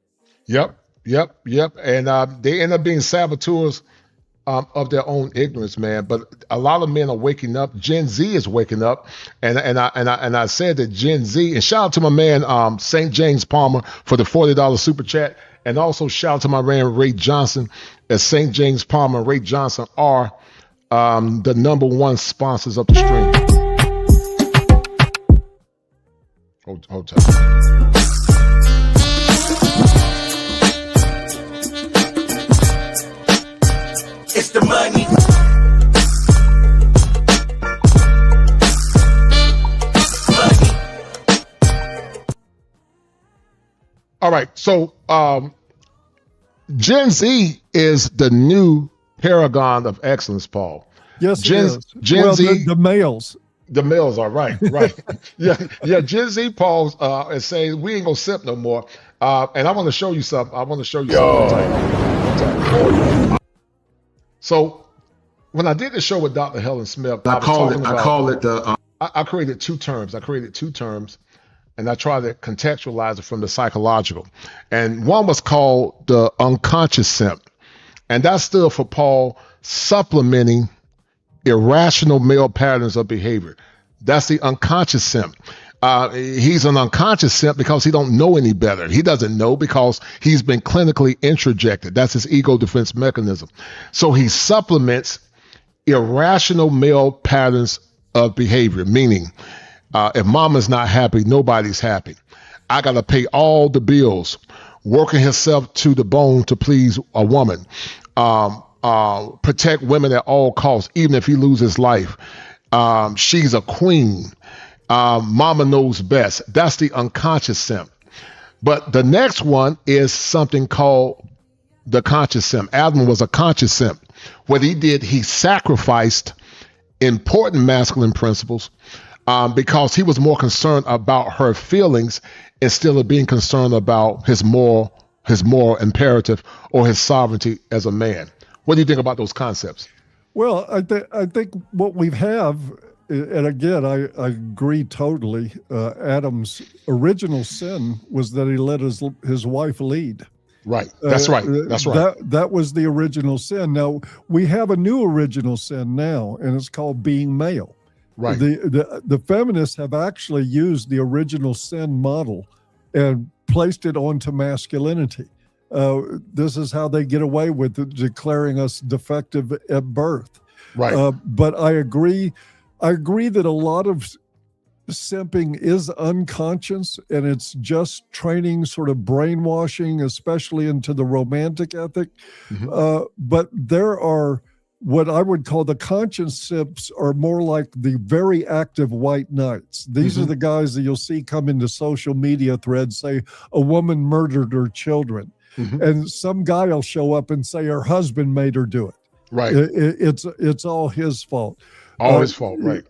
Yep. And they end up being saboteurs of their own ignorance, man. But a lot of men are waking up. Gen Z is waking up, and I said that Gen Z. And shout out to my man St. James Palmer for the $40 super chat. And also shout out to my man Ray Johnson, as St. James Palmer and Ray Johnson are the #1 sponsors of the stream. Hold tight. It's the money. All right. So Gen Z is the new paragon of excellence, Paul. Yes, Gen it is. Gen Z, the males. the males are right. Yeah. Gen Z, Paul, is saying we ain't gonna sip no more. And I want to show you something. So when I did the show with Dr. Helen Smith, I created two terms. And I tried to contextualize it from the psychological. And one was called the unconscious simp. And that stood for Paul supplementing irrational male patterns of behavior. That's the unconscious simp. He's an unconscious simp because he don't know any better. He doesn't know because he's been clinically introjected. That's his ego defense mechanism. So he supplements irrational male patterns of behavior, meaning if mama's not happy, nobody's happy. I got to pay all the bills, working himself to the bone to please a woman, protect women at all costs, even if he loses life. She's a queen. Mama knows best. That's the unconscious simp. But the next one is something called the conscious simp. Adam was a conscious simp. What he did, he sacrificed important masculine principles because he was more concerned about her feelings instead of being concerned about his moral imperative or his sovereignty as a man. What do you think about those concepts? Well, I think what we have, and again, I agree totally. Adam's original sin was that he let his wife lead. Right. That's right. That was the original sin. Now we have a new original sin now, and it's called being male. Right. The feminists have actually used the original sin model and placed it onto masculinity. This is how they get away with declaring us defective at birth. Right. But I agree that a lot of simping is unconscious, and it's just training, sort of brainwashing, especially into the romantic ethic. Mm-hmm. But there are what I would call the conscious simps are more like the very active white knights. These are the guys that you'll see come into social media threads, say a woman murdered her children. Mm-hmm. And some guy will show up and say her husband made her do it. Right. It's all his fault. All his fault, right.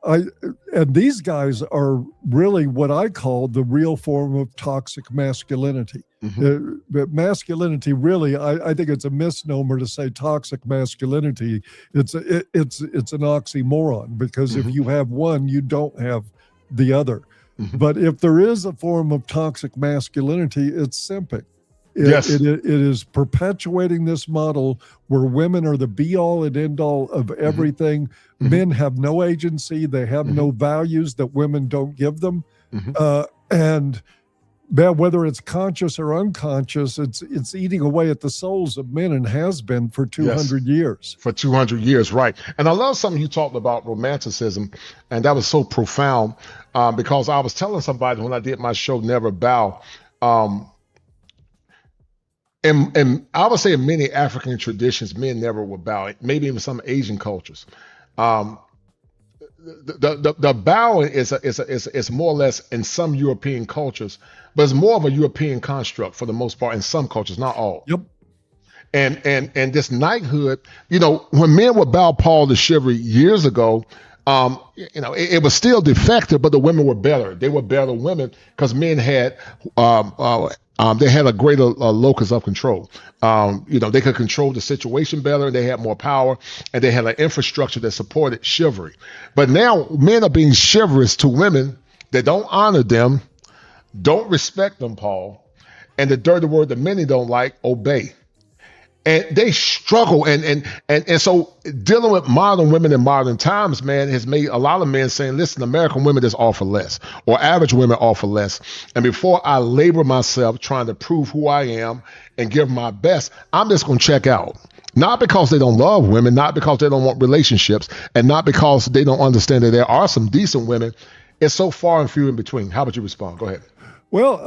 And these guys are really what I call the real form of toxic masculinity. Mm-hmm. But masculinity, really, I think it's a misnomer to say toxic masculinity. It's an oxymoron because if you have one, you don't have the other. Mm-hmm. But if there is a form of toxic masculinity, it's simping. It is perpetuating this model where women are the be-all and end-all of everything. Mm-hmm. Men have no agency. They have no values that women don't give them. Mm-hmm. And whether it's conscious or unconscious, it's eating away at the souls of men and has been for 200 years. For 200 years, right. And I love something you talked about romanticism, and that was so profound because I was telling somebody when I did my show, Never Bow, and I would say in many African traditions, men never would bow. Maybe even some Asian cultures, the bowing is more or less in some European cultures, but it's more of a European construct for the most part in some cultures, not all. Yep. And this knighthood, when men would bow Paul to chivalry years ago, it was still defective, but the women were better. They were better women because men had they had a greater locus of control. They could control the situation better. They had more power, and they had an infrastructure that supported chivalry. But now men are being chivalrous to women that don't honor them, don't respect them, Paul, and the dirty word that many don't like, obey. And they struggle, and so dealing with modern women in modern times, man, has made a lot of men saying, listen, American women just offer less, or average women offer less. And before I labor myself trying to prove who I am and give my best, I'm just going to check out. Not because they don't love women, not because they don't want relationships, and not because they don't understand that there are some decent women. It's so far and few in between. How would you respond? Go ahead. Well,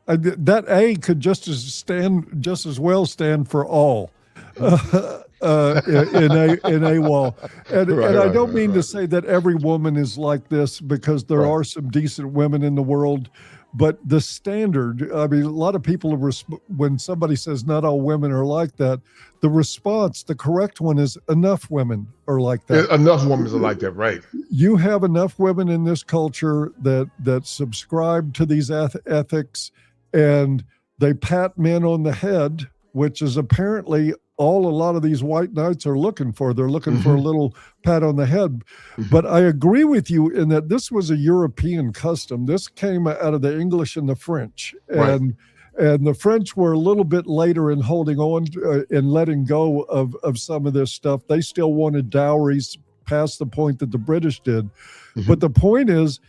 that A could just as well stand for all. in AWOL. And I don't mean to right. say that every woman is like this, because there are some decent women in the world. But the standard, I mean, a lot of people, when somebody says not all women are like that, the response, the correct one is enough women are like that. Enough women are like that, right? You have enough women in this culture that subscribe to these ethics, and they pat men on the head, which is apparently all a lot of these white knights are looking for. They're looking for a little pat on the head. But I agree with you in that this was a European custom. This came out of the English and the French. And the French were a little bit later in holding on and letting go of some of this stuff. They still wanted dowries past the point that the British did. But the point is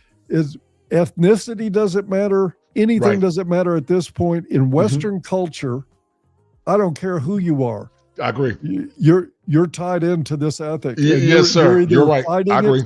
ethnicity doesn't matter. Anything doesn't matter at this point. In Western culture, I don't care who you are. I agree. You're tied into this ethic. Yes, sir. You're right. I agree.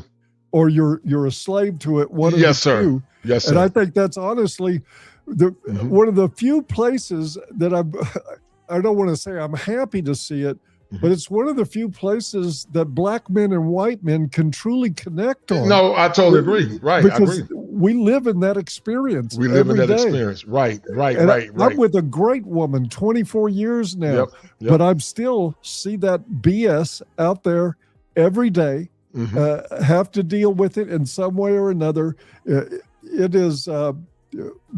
Or you're a slave to it. One of the two. Yes, sir. And I think that's honestly one of the few places that I don't want to say I'm happy to see it, but it's one of the few places that black men and white men can truly connect on. No, I totally agree. Right. Because I agree. we live in that experience. We live in that day. experience. Right. I'm with a great woman, 24 years now, but I still see that BS out there every day, have to deal with it in some way or another. It is,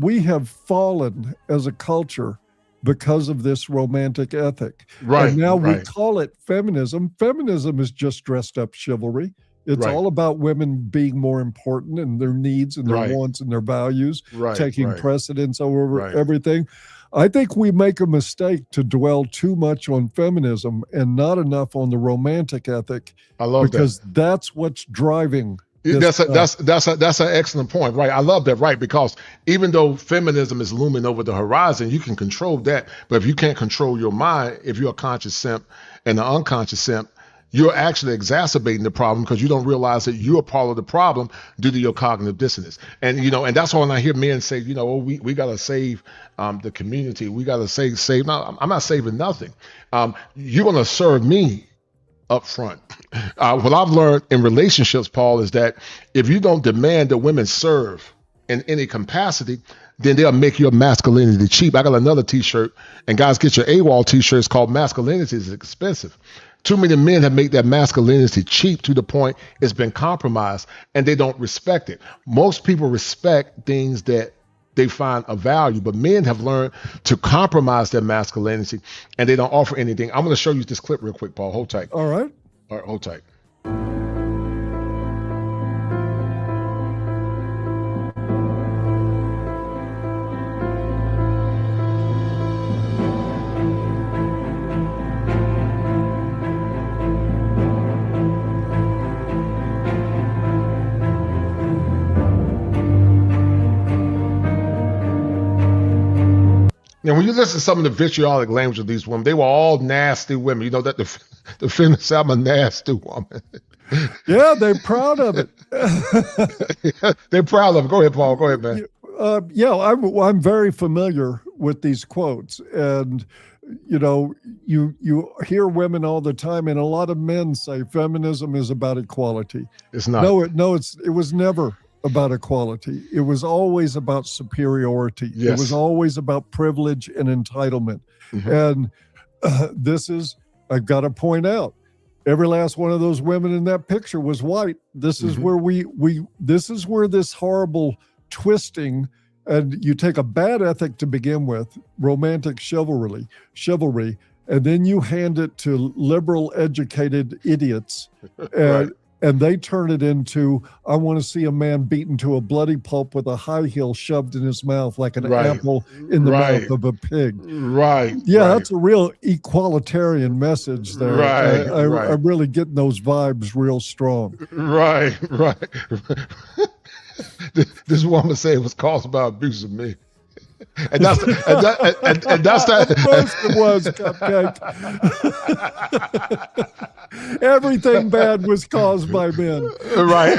we have fallen as a culture because of this romantic ethic. Right. And now we call it feminism. Feminism is just dressed up chivalry. It's all about women being more important and their needs and their wants and their values, taking precedence over everything. I think we make a mistake to dwell too much on feminism and not enough on the romantic ethic. I love because that's what's driving. That's an excellent point, right? I love that, right? Because even though feminism is looming over the horizon, you can control that. But if you can't control your mind, if you're a conscious simp and an unconscious simp, you're actually exacerbating the problem because you don't realize that you're part of the problem due to your cognitive dissonance. And, and that's why when I hear men say, we got to save the community. We got to save. No, I'm not saving nothing. You're going to serve me up front. What I've learned in relationships, Paul, is that if you don't demand that women serve in any capacity, then they'll make your masculinity cheap. I got another t-shirt, and guys, get your AWOL t-shirts called Masculinity is Expensive. Too many men have made that masculinity cheap to the point it's been compromised, and they don't respect it. Most people respect things that they find of value, but men have learned to compromise their masculinity, and they don't offer anything. I'm going to show you this clip real quick, Paul. Hold tight. All right, hold tight. Now, when you listen to some of the vitriolic language of these women, they were all nasty women. You know that the feminists say I'm a nasty woman. Yeah, they're proud of it. They're proud of it. Go ahead, Paul. Go ahead, man. I'm very familiar with these quotes, and you hear women all the time, and a lot of men say feminism is about equality. It's not. It was never about equality. It was always about superiority. Yes. It was always about privilege and entitlement. And I've got to point out, every last one of those women in that picture was white. This is where this is where this horrible twisting, and you take a bad ethic to begin with, romantic chivalry, and then you hand it to liberal educated idiots. And they turn it into, I want to see a man beaten to a bloody pulp with a high heel shoved in his mouth like an apple in the mouth of a pig. That's a real equalitarian message there. I'm really getting those vibes real strong. Right. This woman said it was caused by abuse of me. And that's that. Of course it was, Cupcake. Everything bad was caused by men. Right.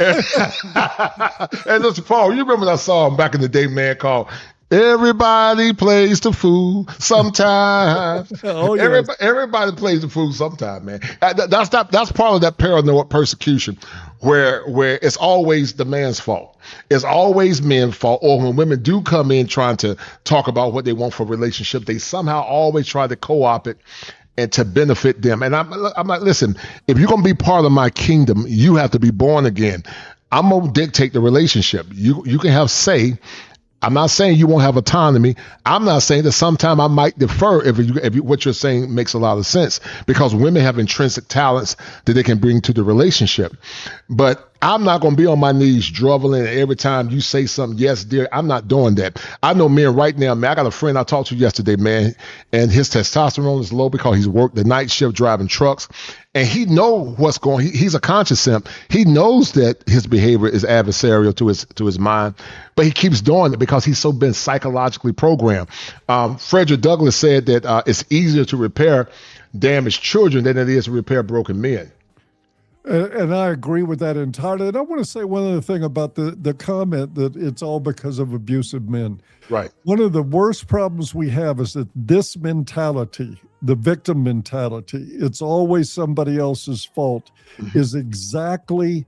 And listen, Paul, you remember that song back in the day, man, called Everybody plays the fool sometimes. Oh, yes. Everybody plays the fool sometime, man. That's part of that paranoid persecution, where it's always the man's fault. It's always men's fault. Or when women do come in trying to talk about what they want for a relationship, they somehow always try to co-opt it and to benefit them. And I'm like, listen, if you're gonna be part of my kingdom, you have to be born again. I'm gonna dictate the relationship. You can have say. I'm not saying you won't have autonomy. I'm not saying that sometime I might defer if what you're saying makes a lot of sense, because women have intrinsic talents that they can bring to the relationship. But I'm not going to be on my knees groveling every time you say something. Yes, dear. I'm not doing that. I know men right now, man. I got a friend I talked to yesterday, man, and his testosterone is low because he's worked the night shift driving trucks, and he knows what's going. He's a conscious simp. He knows that his behavior is adversarial to his mind, but he keeps doing it because he's so been psychologically programmed. Frederick Douglass said that it's easier to repair damaged children than it is to repair broken men. And I agree with that entirely. And I want to say one other thing about the comment that it's all because of abusive men. Right. One of the worst problems we have is that this mentality, the victim mentality, it's always somebody else's fault, is exactly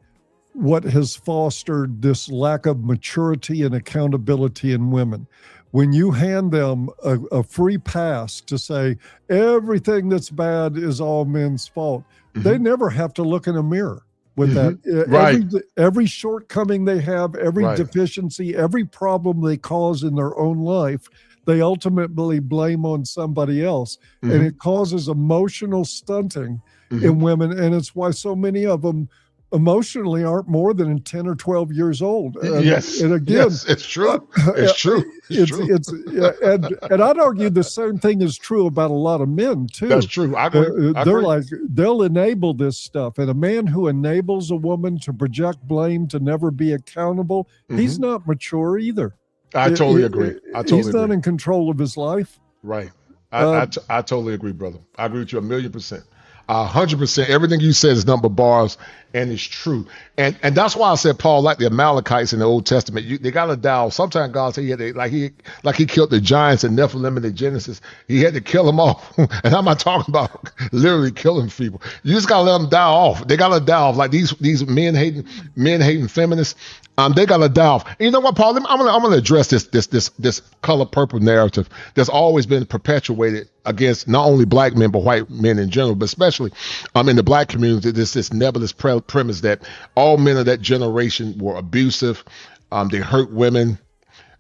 what has fostered this lack of maturity and accountability in women. When you hand them a free pass to say everything that's bad is all men's fault, they never have to look in a mirror with that. Right. Every shortcoming they have, every deficiency, every problem they cause in their own life, they ultimately blame on somebody else. And it causes emotional stunting in women. And it's why so many of them emotionally aren't more than 10 or 12 years old. Yes. And again, yes, it's true. It's true. And I'd argue the same thing is true about a lot of men too. That's true. I agree. They're like, they'll enable this stuff. And a man who enables a woman to project blame, to never be accountable, he's not mature either. I totally agree. He's not in control of his life. Right. I totally agree, brother. I agree with you 1,000,000%. 100%. Everything you said is number bars, and it's true. And that's why I said, Paul, like the Amalekites in the Old Testament, they got to die off. Sometimes God said he killed the giants and Nephilim in the Genesis. He had to kill them off. And I'm not talking about literally killing people. You just got to let them die off. They got to die off. Like these men hating feminists. They got to die off. And you know what, Paul? I'm gonna address this color purple narrative that's always been perpetuated against not only black men but white men in general, but especially in the black community. This nebulous premise that all men of that generation were abusive. They hurt women.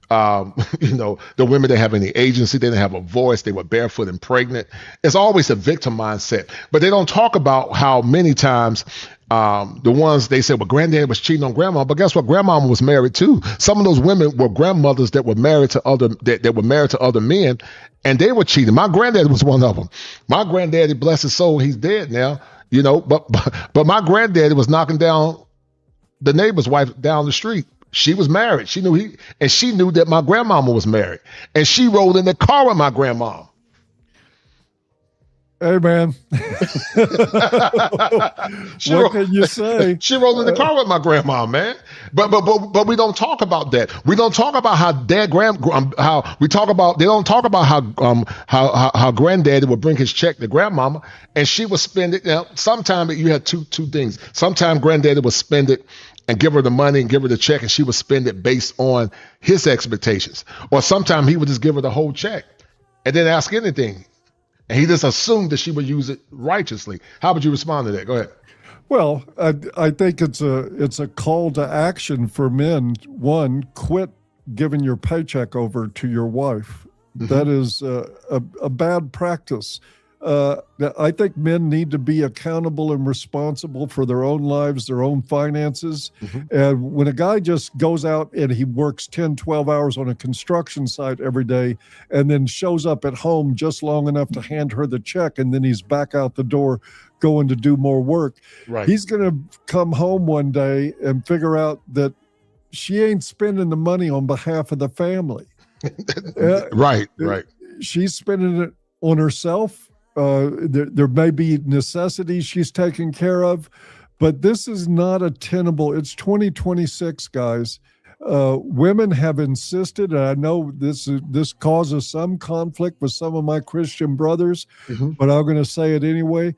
The women that have any agency, they didn't have a voice, they were barefoot and pregnant. It's always a victim mindset, but they don't talk about how many times the ones they say, well, granddad was cheating on grandma, but guess what? Grandmama was married too. Some of those women were grandmothers that were married to other men, and they were cheating. My granddad was one of them. My granddaddy, bless his soul, he's dead now, but my granddaddy was knocking down the neighbor's wife down the street. She was married. She knew that my grandmama was married, and she rode in the car with my grandma. Hey, man. What can you say? She rode in the car with my grandma, man. But we don't talk about that. We don't talk about how they don't talk about how granddaddy would bring his check to grandmama, and she would spend it. Now, sometimes you had two things. Sometimes granddaddy would spend it and give her the money and give her the check, and she would spend it based on his expectations. Or sometimes he would just give her the whole check and didn't ask anything. And he just assumed that she would use it righteously. How would you respond to that? Go ahead. Well, I think it's a call to action for men. One, quit giving your paycheck over to your wife. That is a bad practice. I think men need to be accountable and responsible for their own lives, their own finances. And when a guy just goes out and he works 10, 12 hours on a construction site every day and then shows up at home just long enough to hand her the check, and then he's back out the door going to do more work, he's going to come home one day and figure out that she ain't spending the money on behalf of the family. Right. She's spending it on herself. There may be necessities she's taking care of, but this is not a tenable. It's 2026, guys, Women have insisted, and I know this causes some conflict with some of my Christian brothers, but I'm going to say it anyway.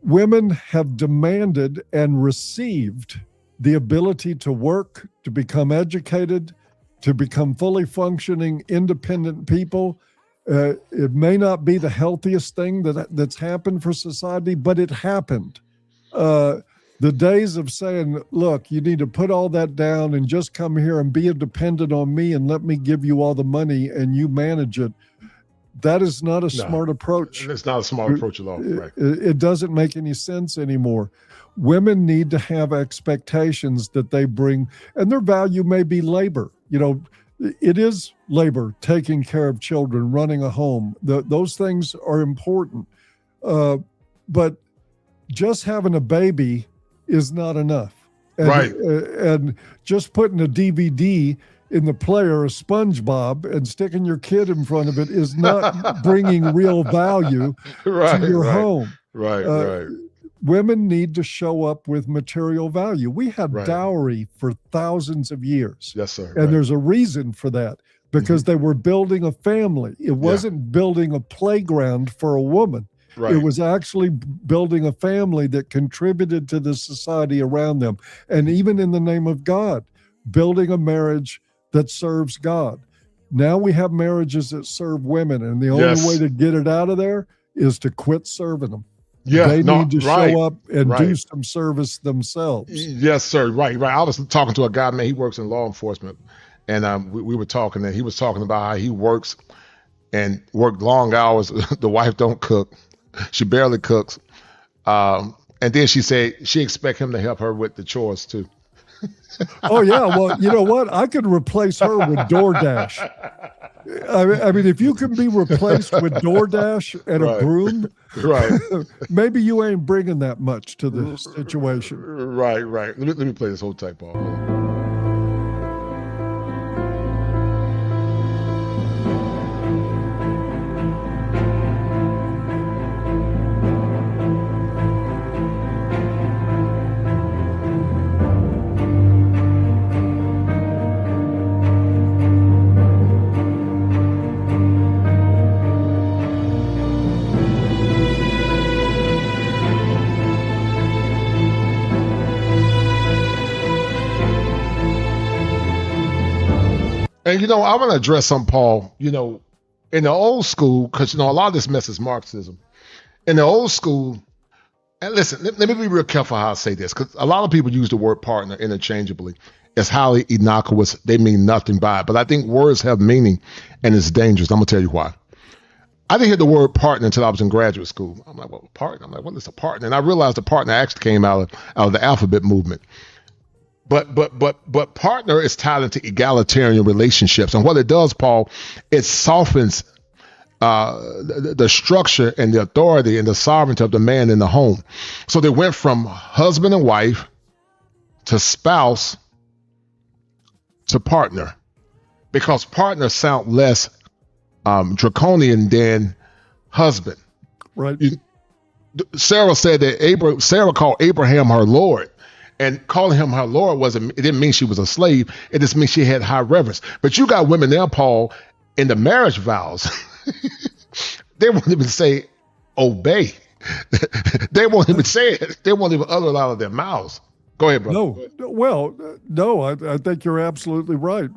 Women have demanded and received the ability to work, to become educated, to become fully functioning, independent people. It may not be the healthiest thing that's happened for society, but it happened. The days of saying, look, you need to put all that down and just come here and be dependent on me and let me give you all the money and you manage it. That is not a smart approach. It's not a smart approach at all. Right. It doesn't make any sense anymore. Women need to have expectations that they bring, and their value may be labor. You know, it is labor, taking care of children, running a home. Those things are important. But just having a baby is not enough. And, right. And just putting a DVD in the player of SpongeBob and sticking your kid in front of it is not bringing real value to your home. Right. Women need to show up with material value. We had dowry for thousands of years. Yes, sir. And there's a reason for that, because they were building a family. It wasn't building a playground for a woman. Right. It was actually building a family that contributed to the society around them. And even in the name of God, building a marriage that serves God. Now we have marriages that serve women, and the only way to get it out of there is to quit serving them. Yeah, they need to show up and do some service themselves. Yes, sir. Right. I was talking to a guy, man, he works in law enforcement, and we were talking, and he was talking about how he works and worked long hours. The wife don't cook. She barely cooks. And then she said she expect him to help her with the chores too. Oh yeah, well, you know what? I could replace her with DoorDash. I mean, if you can be replaced with DoorDash and a broom, maybe you ain't bringing that much to the situation. Right. Let me play this whole type ball. And, you know, I want to address something, Paul, you know, in the old school, because, you know, a lot of this mess is Marxism. In the old school, and listen, let me be real careful how I say this, because a lot of people use the word partner interchangeably. It's highly innocuous. They mean nothing by it. But I think words have meaning, and it's dangerous. I'm going to tell you why. I didn't hear the word partner until I was in graduate school. I'm like, well, partner? I'm like, what is a partner? And I realized the partner actually came out of the alphabet movement. But partner is tied into egalitarian relationships. And what it does, Paul, it softens the structure and the authority and the sovereignty of the man in the home. So they went from husband and wife to spouse to partner, because partner sound less draconian than husband. Right. Sarah said that Sarah called Abraham her Lord. And calling him her Lord it didn't mean she was a slave. It just means she had high reverence. But you got women now, Paul, in the marriage vows, they won't even say obey. They won't even say it. They won't even utter it out of their mouths. Go ahead, brother. No, I think you're absolutely right.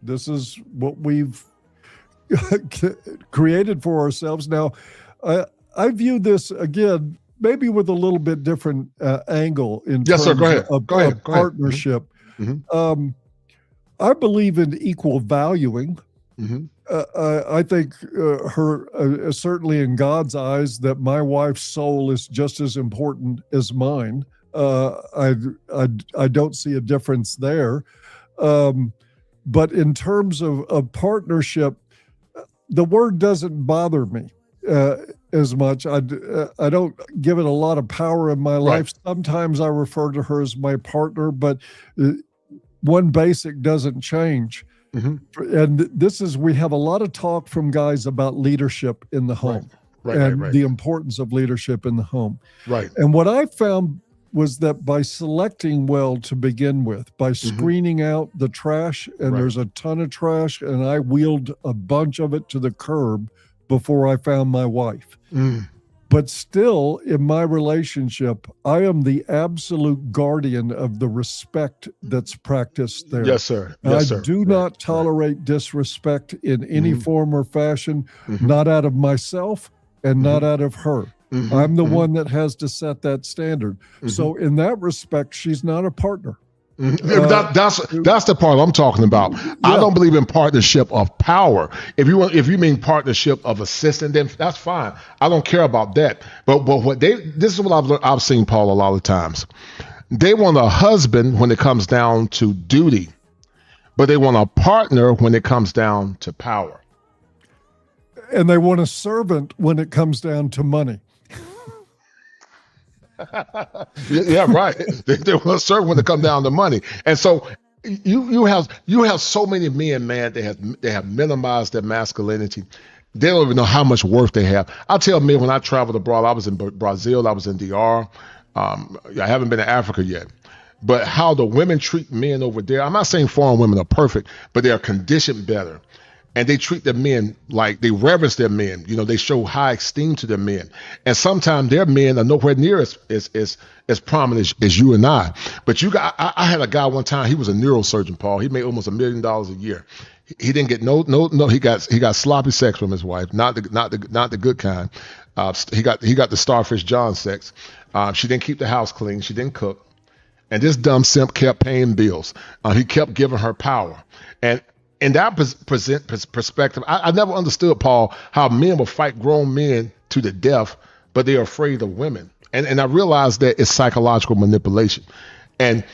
This is what we've created for ourselves. Now, I view this, again, maybe with a little bit different angle in terms of partnership. Mm-hmm. I believe in equal valuing. Mm-hmm. I think certainly in God's eyes, that my wife's soul is just as important as mine. I don't see a difference there. But in terms of partnership, the word doesn't bother me as much. I don't give it a lot of power in my life. Sometimes I refer to her as my partner, but one basic doesn't change. Mm-hmm. And we have a lot of talk from guys about leadership in the home, the importance of leadership in the home. Right. And what I found was that by selecting well to begin with, by screening out the trash, and there's a ton of trash, and I wheeled a bunch of it to the curb before I found my wife. But still, in my relationship, I am the absolute guardian of the respect that's practiced there. Yes, sir. Yes, I do not tolerate disrespect in any form or fashion, not out of myself and not out of her. I'm the one that has to set that standard. So in that respect, she's not a partner. That's the part I'm talking about. Yeah. I don't believe in partnership of power. If you mean partnership of assistance, then that's fine. I don't care about that. But this is what I've seen, Paul, a lot of times. They want a husband when it comes down to duty, but they want a partner when it comes down to power. And they want a servant when it comes down to money. Yeah, right. They want to serve when it comes down to money, and so you have so many men, man. They have minimized their masculinity. They don't even know how much worth they have. I tell men when I traveled abroad, I was in Brazil, I was in DR. I haven't been to Africa yet, but how the women treat men over there. I'm not saying foreign women are perfect, but they are conditioned better. And they treat their men like they reverence their men. You know, they show high esteem to their men. And sometimes their men are nowhere near as prominent as you and I. But I had a guy one time, he was a neurosurgeon, Paul. He made almost $1 million a year. He didn't get no, he got sloppy sex from his wife, not the good kind. He got the Starfish John sex. She didn't keep the house clean. She didn't cook. And this dumb simp kept paying bills. He kept giving her power. And in that perspective, I never understood, Paul, how men will fight grown men to the death, but they're afraid of women. And I realized that it's psychological manipulation. And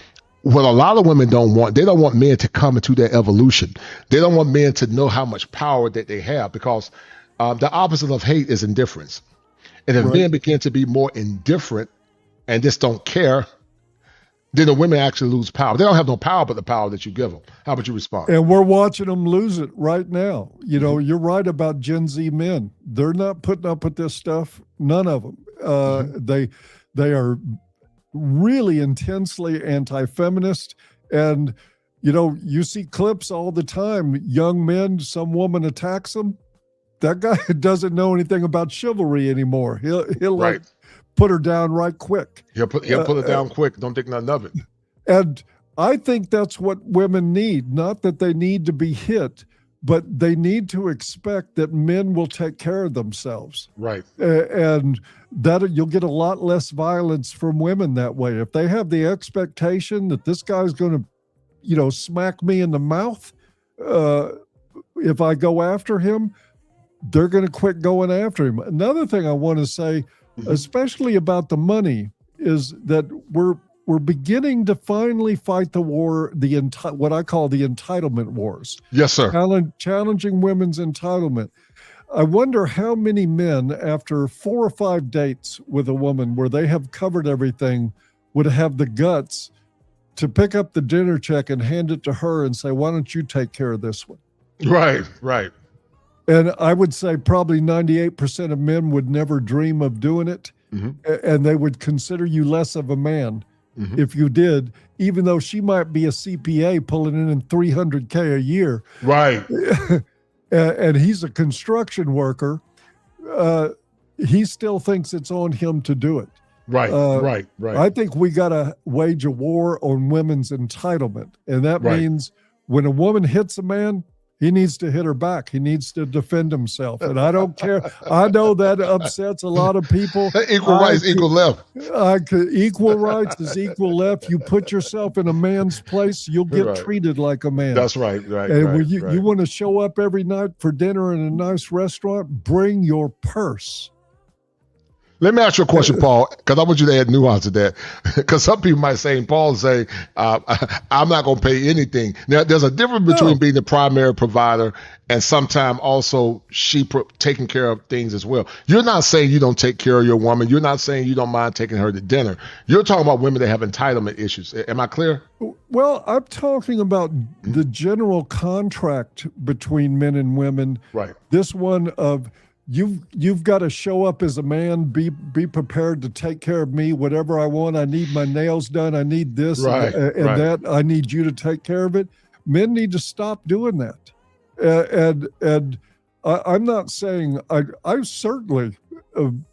what a lot of women don't want, they don't want men to come into their evolution. They don't want men to know how much power that they have, because the opposite of hate is indifference. And if men begin to be more indifferent and just don't care, then the women actually lose power. They don't have no power but the power that you give them. How would you respond? And we're watching them lose it right now. You know, you're right about Gen Z men. They're not putting up with this stuff. None of them. They are really intensely anti-feminist. And, you know, you see clips all the time. Young men, some woman attacks them. That guy doesn't know anything about chivalry anymore. He'll like put her down right quick. He'll put it down quick. Don't think nothing of it. And I think that's what women need. Not that they need to be hit, but they need to expect that men will take care of themselves. Right. And that you'll get a lot less violence from women that way. If they have the expectation that this guy's going to, you know, smack me in the mouth if I go after him, they're going to quit going after him. Another thing I want to say, especially about the money, is that we're beginning to finally fight the war, what I call the entitlement wars. Yes, sir. Challenging women's entitlement. I wonder how many men, after 4 or 5 dates with a woman where they have covered everything, would have the guts to pick up the dinner check and hand it to her and say, why don't you take care of this one? Right, right. And I would say probably 98% of men would never dream of doing it. And they would consider you less of a man if you did, even though she might be a CPA pulling in $300K a year. Right. And he's a construction worker. He still thinks it's on him to do it. Right, right. I think we got to wage a war on women's entitlement. And that means when a woman hits a man, he needs to hit her back. He needs to defend himself. And I don't care. I know that upsets a lot of people. Equal rights, equal left. Equal rights is equal left. You put yourself in a man's place, you'll get treated like a man. That's right, And when you want to show up every night for dinner in a nice restaurant, bring your purse. Let me ask you a question, Paul, because I want you to add nuance to that. Because some people might say, Paul say, I'm not going to pay anything. Now, there's a difference between being the primary provider and sometimes also she taking care of things as well. You're not saying you don't take care of your woman. You're not saying you don't mind taking her to dinner. You're talking about women that have entitlement issues. Am I clear? Well, I'm talking about the general contract between men and women. Right. This one of you've got to show up as a man, be prepared to take care of me, whatever I want. I need my nails done. I need this and that. I need you to take care of it. Men need to stop doing that. And I'm not saying I certainly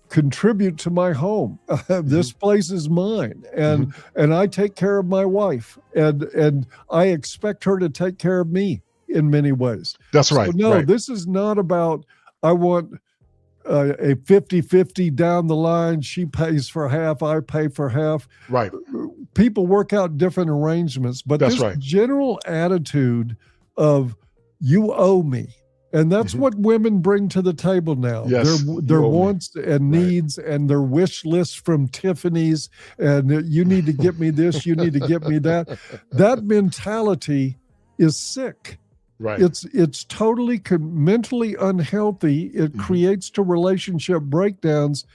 contribute to my home. This place is mine, and I take care of my wife, and I expect her to take care of me in many ways. That's right. So no, this is not about I want a 50-50 down the line. She pays for half, I pay for half. Right. People work out different arrangements, but this general attitude of you owe me. And that's what women bring to the table now. Yes, their wants and needs and their wish lists from Tiffany's, and you need to get me this, you need to get me that. That mentality is sick. Right. It's totally mentally unhealthy. It creates to relationship breakdowns,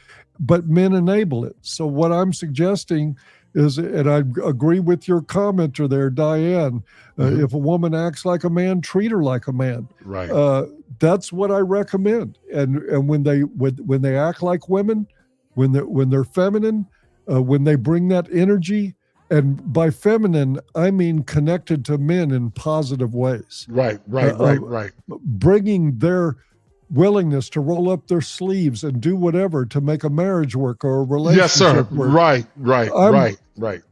but men enable it. So what I'm suggesting is, and I agree with your commenter there, Diane, if a woman acts like a man, treat her like a man. Right. That's what I recommend. And when they act like women, when they're feminine, when they bring that energy, and by feminine, I mean connected to men in positive ways. Right. Bringing their willingness to roll up their sleeves and do whatever to make a marriage work or a relationship yes, sir. work. Right.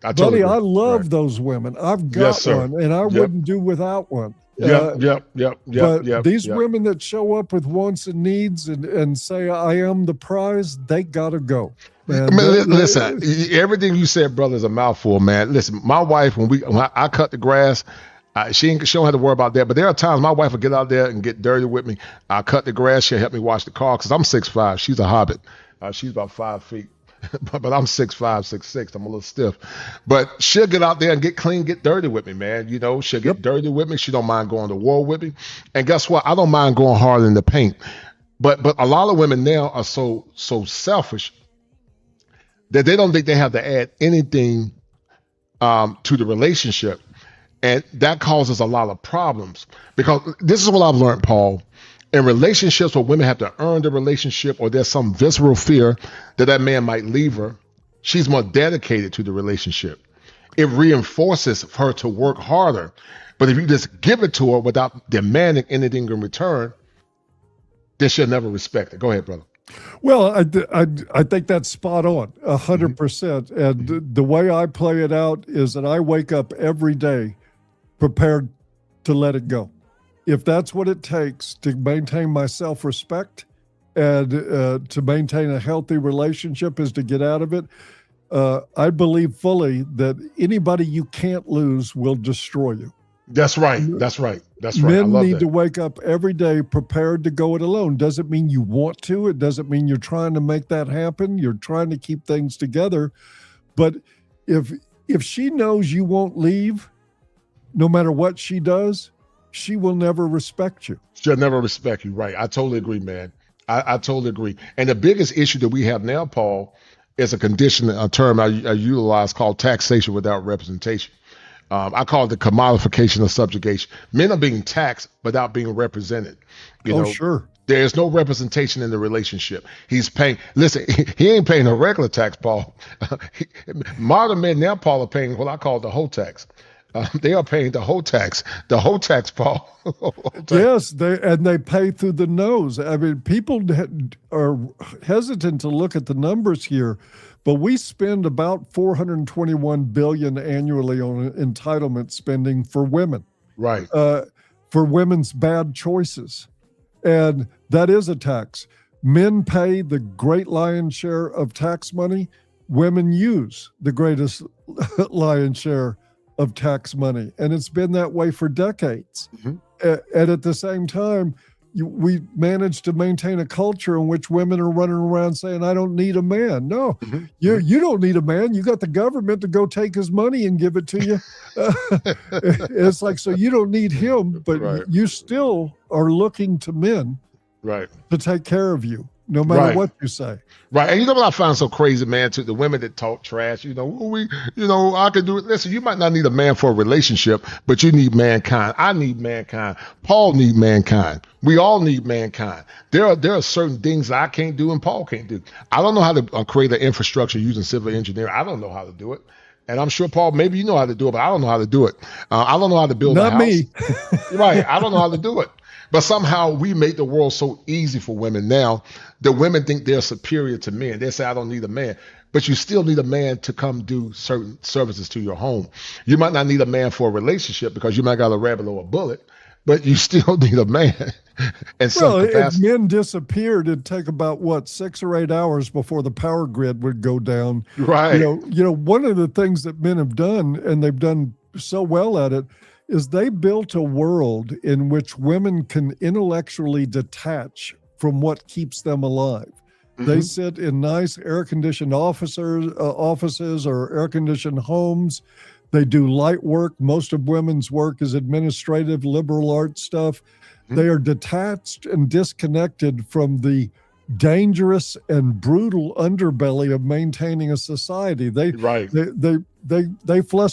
I totally I love those women. I've got one, and I wouldn't do without one. Yep. But these women that show up with wants and needs and say, I am the prize, they got to go. Man, listen, everything you said, brother, is a mouthful, man. Listen, my wife, when I cut the grass, she don't have to worry about that. But there are times my wife will get out there and get dirty with me. I cut the grass. She'll help me wash the car because I'm 6'5". She's a hobbit. She's about 5 feet. but I'm 6'5", 6'6". I'm a little stiff. But she'll get out there and get clean, get dirty with me, man. You know, she'll get dirty with me. She don't mind going to war with me. And guess what? I don't mind going hard in the paint. But a lot of women now are so selfish that they don't think they have to add anything to the relationship. And that causes a lot of problems, because this is what I've learned, Paul. In relationships where women have to earn the relationship, or there's some visceral fear that man might leave her, she's more dedicated to the relationship. It reinforces her to work harder. But if you just give it to her without demanding anything in return, then she'll never respect it. Go ahead, brother. Well, I think that's spot on, 100%. And the way I play it out is that I wake up every day prepared to let it go. If that's what it takes to maintain my self-respect and to maintain a healthy relationship is to get out of it, I believe fully that anybody you can't lose will destroy you. That's right. Men need to wake up every day prepared to go it alone. Doesn't mean you want to. It doesn't mean you're trying to make that happen. You're trying to keep things together. But if she knows you won't leave, no matter what she does, she will never respect you. She'll never respect you. Right. I totally agree, man. I totally agree. And the biggest issue that we have now, Paul, is a term I utilize called taxation without representation. I call it the commodification of subjugation. Men are being taxed without being represented. You know, sure. There's no representation in the relationship. He's paying. Listen, he ain't paying a regular tax, Paul. Modern men now, Paul, are paying what I call the whole tax. They are paying the whole tax, Paul. Yes, they pay through the nose. I mean, people are hesitant to look at the numbers here, but we spend about $421 billion annually on entitlement spending for women. Right. For women's bad choices. And that is a tax. Men pay the great lion's share of tax money. Women use the greatest lion's share of tax money. And it's been that way for decades. And at the same time, we managed to maintain a culture in which women are running around saying, I don't need a man. No, you don't need a man. You got the government to go take his money and give it to you. It's like, so you don't need him, but you still are looking to men to take care of you. no matter Right. what you say. Right. And you know what I find so crazy, man, to the women that talk trash, I could do it. Listen, you might not need a man for a relationship, but you need mankind. I need mankind. Paul need mankind. We all need mankind. There are certain things that I can't do and Paul can't do. I don't know how to create an infrastructure using civil engineering. I don't know how to do it. And I'm sure, Paul, maybe you know how to do it, but I don't know how to do it. I don't know how to build a house. Not me. Right. I don't know how to do it. But somehow we make the world so easy for women now that women think they're superior to men. They say, I don't need a man. But you still need a man to come do certain services to your home. You might not need a man for a relationship because you might got a rabbit or a bullet, but you still need a man. And if men disappeared, it'd take about 6 or 8 hours before the power grid would go down. Right. One of the things that men have done, and they've done so well at it, is they built a world in which women can intellectually detach from what keeps them alive. Mm-hmm. They sit in nice air-conditioned offices or air-conditioned homes. They do light work. Most of women's work is administrative, liberal arts stuff. Mm-hmm. They are detached and disconnected from the dangerous and brutal underbelly of maintaining a society. They flush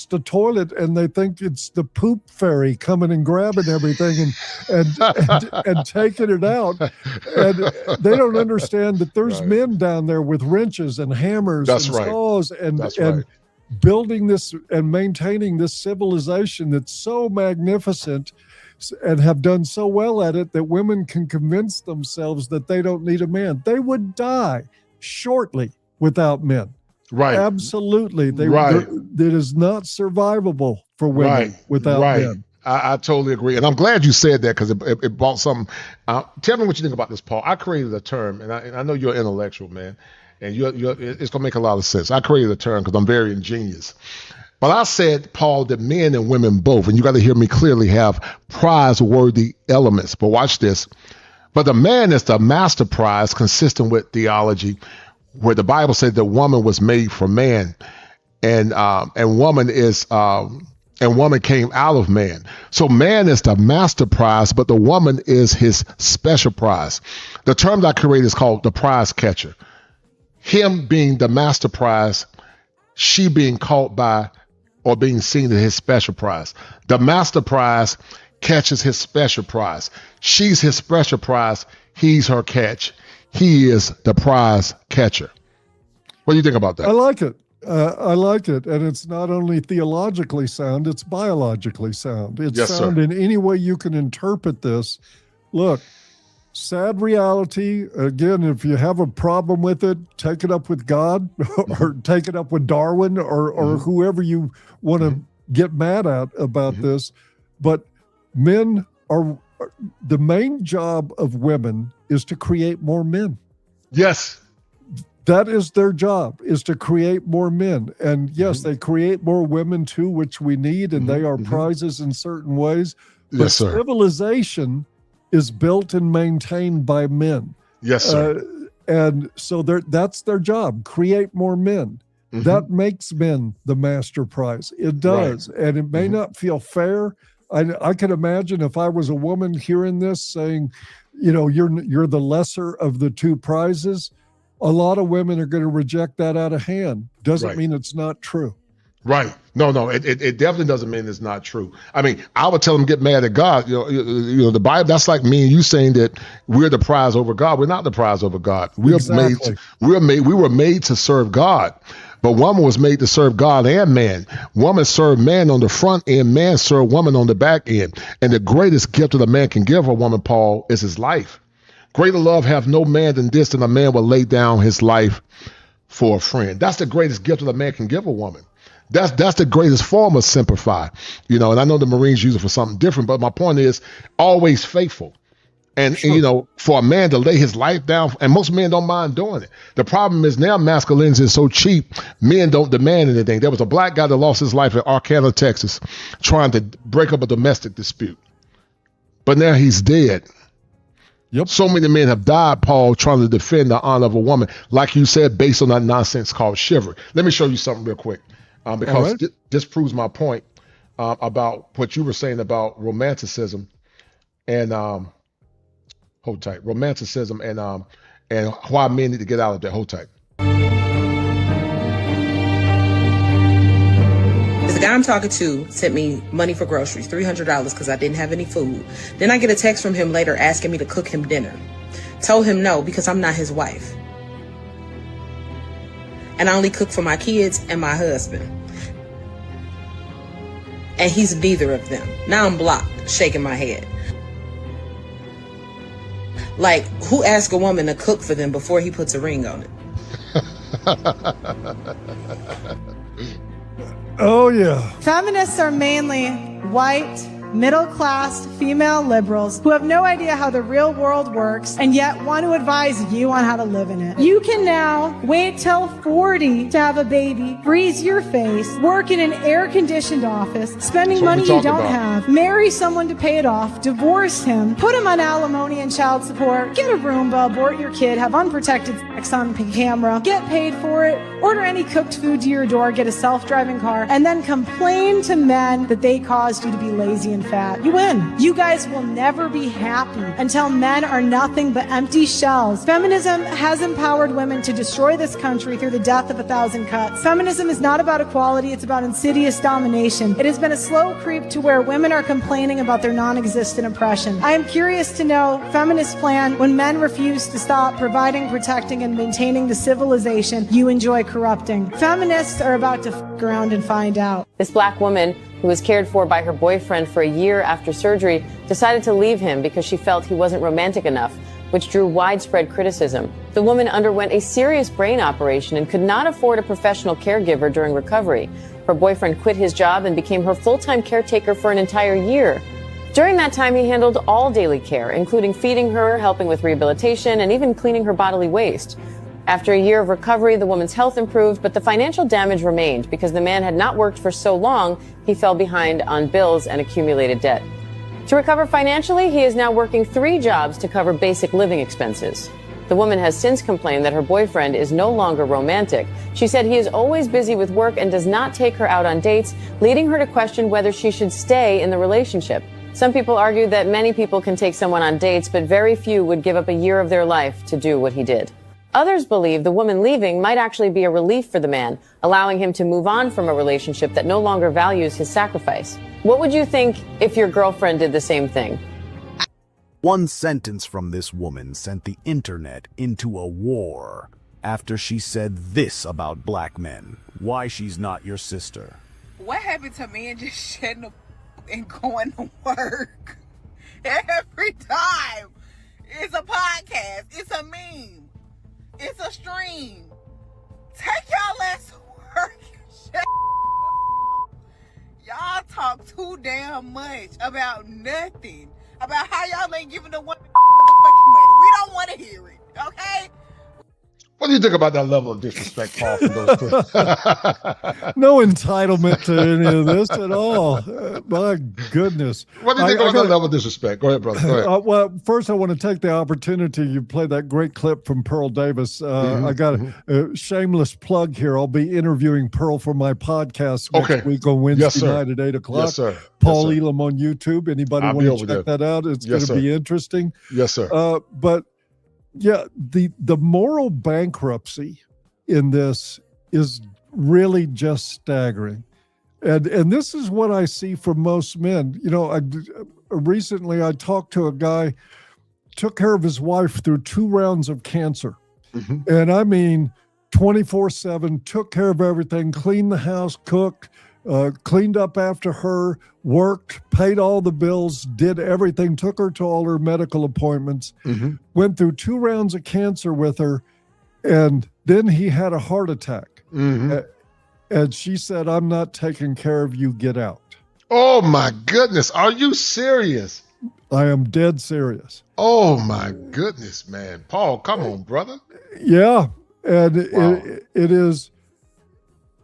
the toilet and they think it's the poop fairy coming and grabbing everything and taking it out. And they don't understand that there's men down there with wrenches and hammers and saws and building this and maintaining this civilization that's so magnificent and have done so well at it that women can convince themselves that they don't need a man. They would die shortly without men. Right. Absolutely. It is not survivable for women without men. I totally agree. And I'm glad you said that because it brought something. Tell me what you think about this, Paul. I created a term, and I know you're intellectual, man, and it's going to make a lot of sense. I created a term because I'm very ingenious. But I said, Paul, that men and women both, and you got to hear me clearly, have prize-worthy elements. But watch this. But the man is the master prize consistent with theology, where the Bible said the woman was made for man, and woman came out of man. So man is the master prize, but the woman is his special prize. The term that I created is called the prize catcher. Him being the master prize, she being caught by or being seen as his special prize. The master prize catches his special prize. She's his special prize. He's her catch. He is the prize catcher. What do you think about that? I like it. I like it. And it's not only theologically sound, it's biologically sound. It's sound in any way you can interpret this. Look, sad reality. Again, if you have a problem with it, take it up with God or take it up with Darwin or whoever you want to get mad at about this. But men are, the main job of women is to create more men. Yes. That is their job, is to create more men. And yes, they create more women too, which we need, and they are prizes in certain ways. But yes, sir. Civilization is built and maintained by men. Yes, sir. And so that's their job, create more men. That makes men the master prize. It does. Right. And it may not feel fair. I can imagine if I was a woman hearing this saying, you're the lesser of the two prizes, a lot of women are going to reject that out of hand. Doesn't mean it's not true. Right. No, it definitely doesn't mean it's not true. I mean, I would tell them get mad at God. The Bible, that's like me and you saying that we're the prize over God. We're not the prize over God. We were made to serve God. But woman was made to serve God and man. Woman served man on the front end, man served woman on the back end. And the greatest gift that a man can give a woman, Paul, is his life. Greater love have no man than this, than a man will lay down his life for a friend. That's the greatest gift that a man can give a woman. That's the greatest form of simplify. And I know the Marines use it for something different, but my point is always faithful. And for a man to lay his life down, and most men don't mind doing it. The problem is now masculinity is so cheap, men don't demand anything. There was a black guy that lost his life in Arkansas, Texas, trying to break up a domestic dispute. But now he's dead. Yep. So many men have died, Paul, trying to defend the honor of a woman, like you said, based on that nonsense called chivalry. Let me show you something real quick, because this proves my point about what you were saying about romanticism and hold tight, romanticism and why men need to get out of that. Hold tight. The guy I'm talking to sent me money for groceries, $300 because I didn't have any food. Then I get a text from him later asking me to cook him dinner. Told him no because I'm not his wife. And I only cook for my kids and my husband. And he's neither of them. Now I'm blocked, shaking my head. Like, who asks a woman to cook for them before he puts a ring on it? Oh, yeah. Feminists are mainly white, middle-class female liberals who have no idea how the real world works and yet want to advise you on how to live in it. You can now wait till 40 to have a baby, freeze your face, work in an air-conditioned office, spending money you don't have, marry someone to pay it off, divorce him, put him on alimony and child support, get a Roomba, abort your kid, have unprotected sex on camera, get paid for it, order any cooked food to your door, get a self-driving car, and then complain to men that they caused you to be lazy and fat. You win. You guys will never be happy until men are nothing but empty shells. Feminism has empowered women to destroy this country through the death of 1,000 cuts. Feminism is not about equality, it's about insidious domination. It has been a slow creep to where women are complaining about their non-existent oppression. I am curious to know feminists' plan when men refuse to stop providing, protecting, and maintaining the civilization you enjoy corrupting. Feminists are about to f*** around and find out. This black woman, who was cared for by her boyfriend for a year after surgery, decided to leave him because she felt he wasn't romantic enough, which drew widespread criticism. The woman underwent a serious brain operation and could not afford a professional caregiver during recovery. Her boyfriend quit his job and became her full-time caretaker for an entire year. During that time, he handled all daily care, including feeding her, helping with rehabilitation, and even cleaning her bodily waste. After a year of recovery, the woman's health improved, but the financial damage remained because the man had not worked for so long, he fell behind on bills and accumulated debt. To recover financially, he is now working 3 jobs to cover basic living expenses. The woman has since complained that her boyfriend is no longer romantic. She said he is always busy with work and does not take her out on dates, leading her to question whether she should stay in the relationship. Some people argue that many people can take someone on dates, but very few would give up a year of their life to do what he did. Others believe the woman leaving might actually be a relief for the man, allowing him to move on from a relationship that no longer values his sacrifice. What would you think if your girlfriend did the same thing? One sentence from this woman sent the internet into a war after she said this about black men: why she's not your sister. What happened to men just shedding the and going to work every time? It's a podcast. It's a meme. It's a stream. Take y'all ass to work. Y'all talk too damn much about nothing. About how y'all ain't giving the women motherfucking money. We don't want to hear it, okay? What do you think about that level of disrespect, Paul, from those two? No entitlement to any of this at all. My goodness. What do you think about that level of disrespect? Go ahead, brother. Go ahead. Well, first I want to take the opportunity. You played that great clip from Pearl Davis. I got a shameless plug here. I'll be interviewing Pearl for my podcast next week on Wednesday night at 8 o'clock. Yes, sir. Paul Elam on YouTube. Anybody want to check that out? It's going to be interesting. Yes, sir. But yeah, the moral bankruptcy in this is really just staggering. And this is what I see from most men. You know, recently I talked to a guy, took care of his wife through 2 rounds of cancer. And I mean, 24/7, took care of everything, cleaned the house, cooked, cleaned up after her, worked, paid all the bills, did everything, took her to all her medical appointments, went through 2 rounds of cancer with her, and then he had a heart attack. And she said, "I'm not taking care of you, get out." Oh my goodness. Are you serious? I am dead serious. Oh my goodness, man. Paul, come on, brother. Yeah. And it is,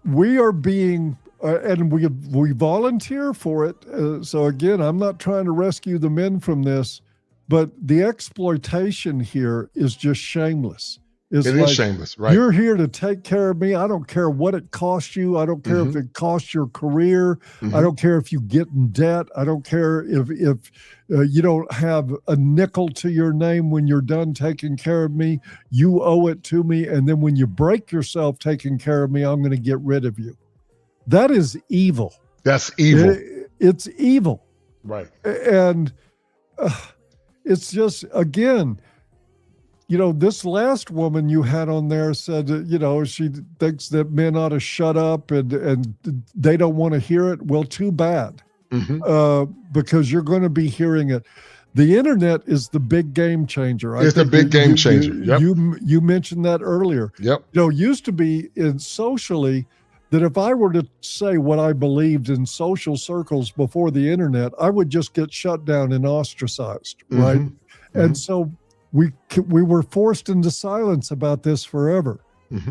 we are being, and we volunteer for it. So again, I'm not trying to rescue the men from this, but the exploitation here is just shameless. It's It like, is shameless, right? You're here to take care of me. I don't care what it costs you. I don't care if it costs your career. I don't care if you get in debt. I don't care if you don't have a nickel to your name when you're done taking care of me. You owe it to me. And then when you break yourself taking care of me, I'm going to get rid of you. That is evil. That's evil. It's evil. Right. And it's just, again, this last woman you had on there said, she thinks that men ought to shut up and they don't want to hear it. Well, too bad, because you're going to be hearing it. The internet is the big game changer. It's the big game changer. Yep. You mentioned that earlier. Yep. Used to be socially that if I were to say what I believed in social circles before the internet, I would just get shut down and ostracized, right? And so we were forced into silence about this forever.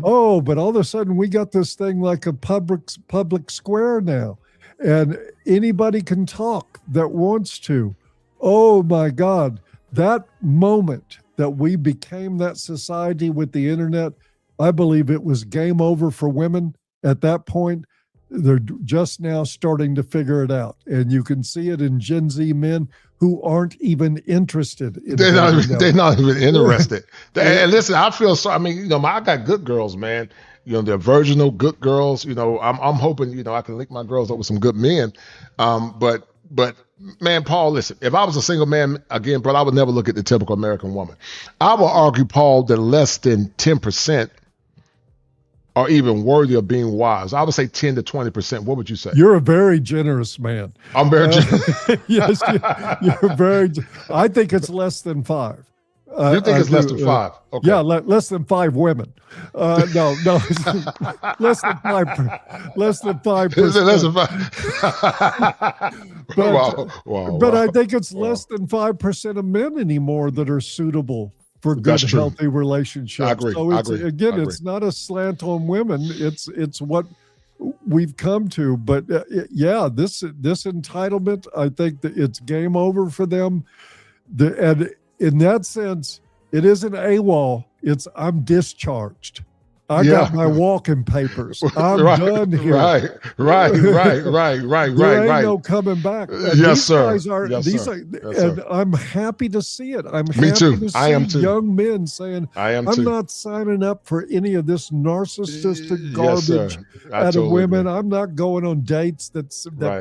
Oh, but all of a sudden we got this thing like a public square now, and anybody can talk that wants to. Oh my God, that moment that we became that society with the internet, I believe it was game over for women. At that point, they're just now starting to figure it out. And you can see it in Gen Z men who aren't even interested. They're not even interested. And listen, I feel so. I mean, I got good girls, man. They're virginal good girls. I'm hoping, I can link my girls up with some good men. But man, Paul, listen, if I was a single man, again, brother, I would never look at the typical American woman. I would argue, Paul, that less than 10% are even worthy of being wives. I would say 10 to 20%. What would you say? You're a very generous man. I'm very generous. Yes, you're very. I think it's less than 5. You think it's less than 5? Okay. Yeah, less than 5 women. No, less than 5. Less than 5%. Is it less than 5? But I think it's less than 5% of men anymore that are suitable for good, healthy relationships. I agree. So it's not a slant on women. It's what we've come to. But this entitlement, I think that it's game over for them. And in that sense, it isn't AWOL. It's I'm discharged. I got my walking papers. I'm done here. Right. There ain't no coming back. Yes, sir. And I'm happy to see it. I'm Me happy too. to see I am too. young men saying, I'm not signing up for any of this narcissistic Yes, garbage out of women. I'm not going on dates that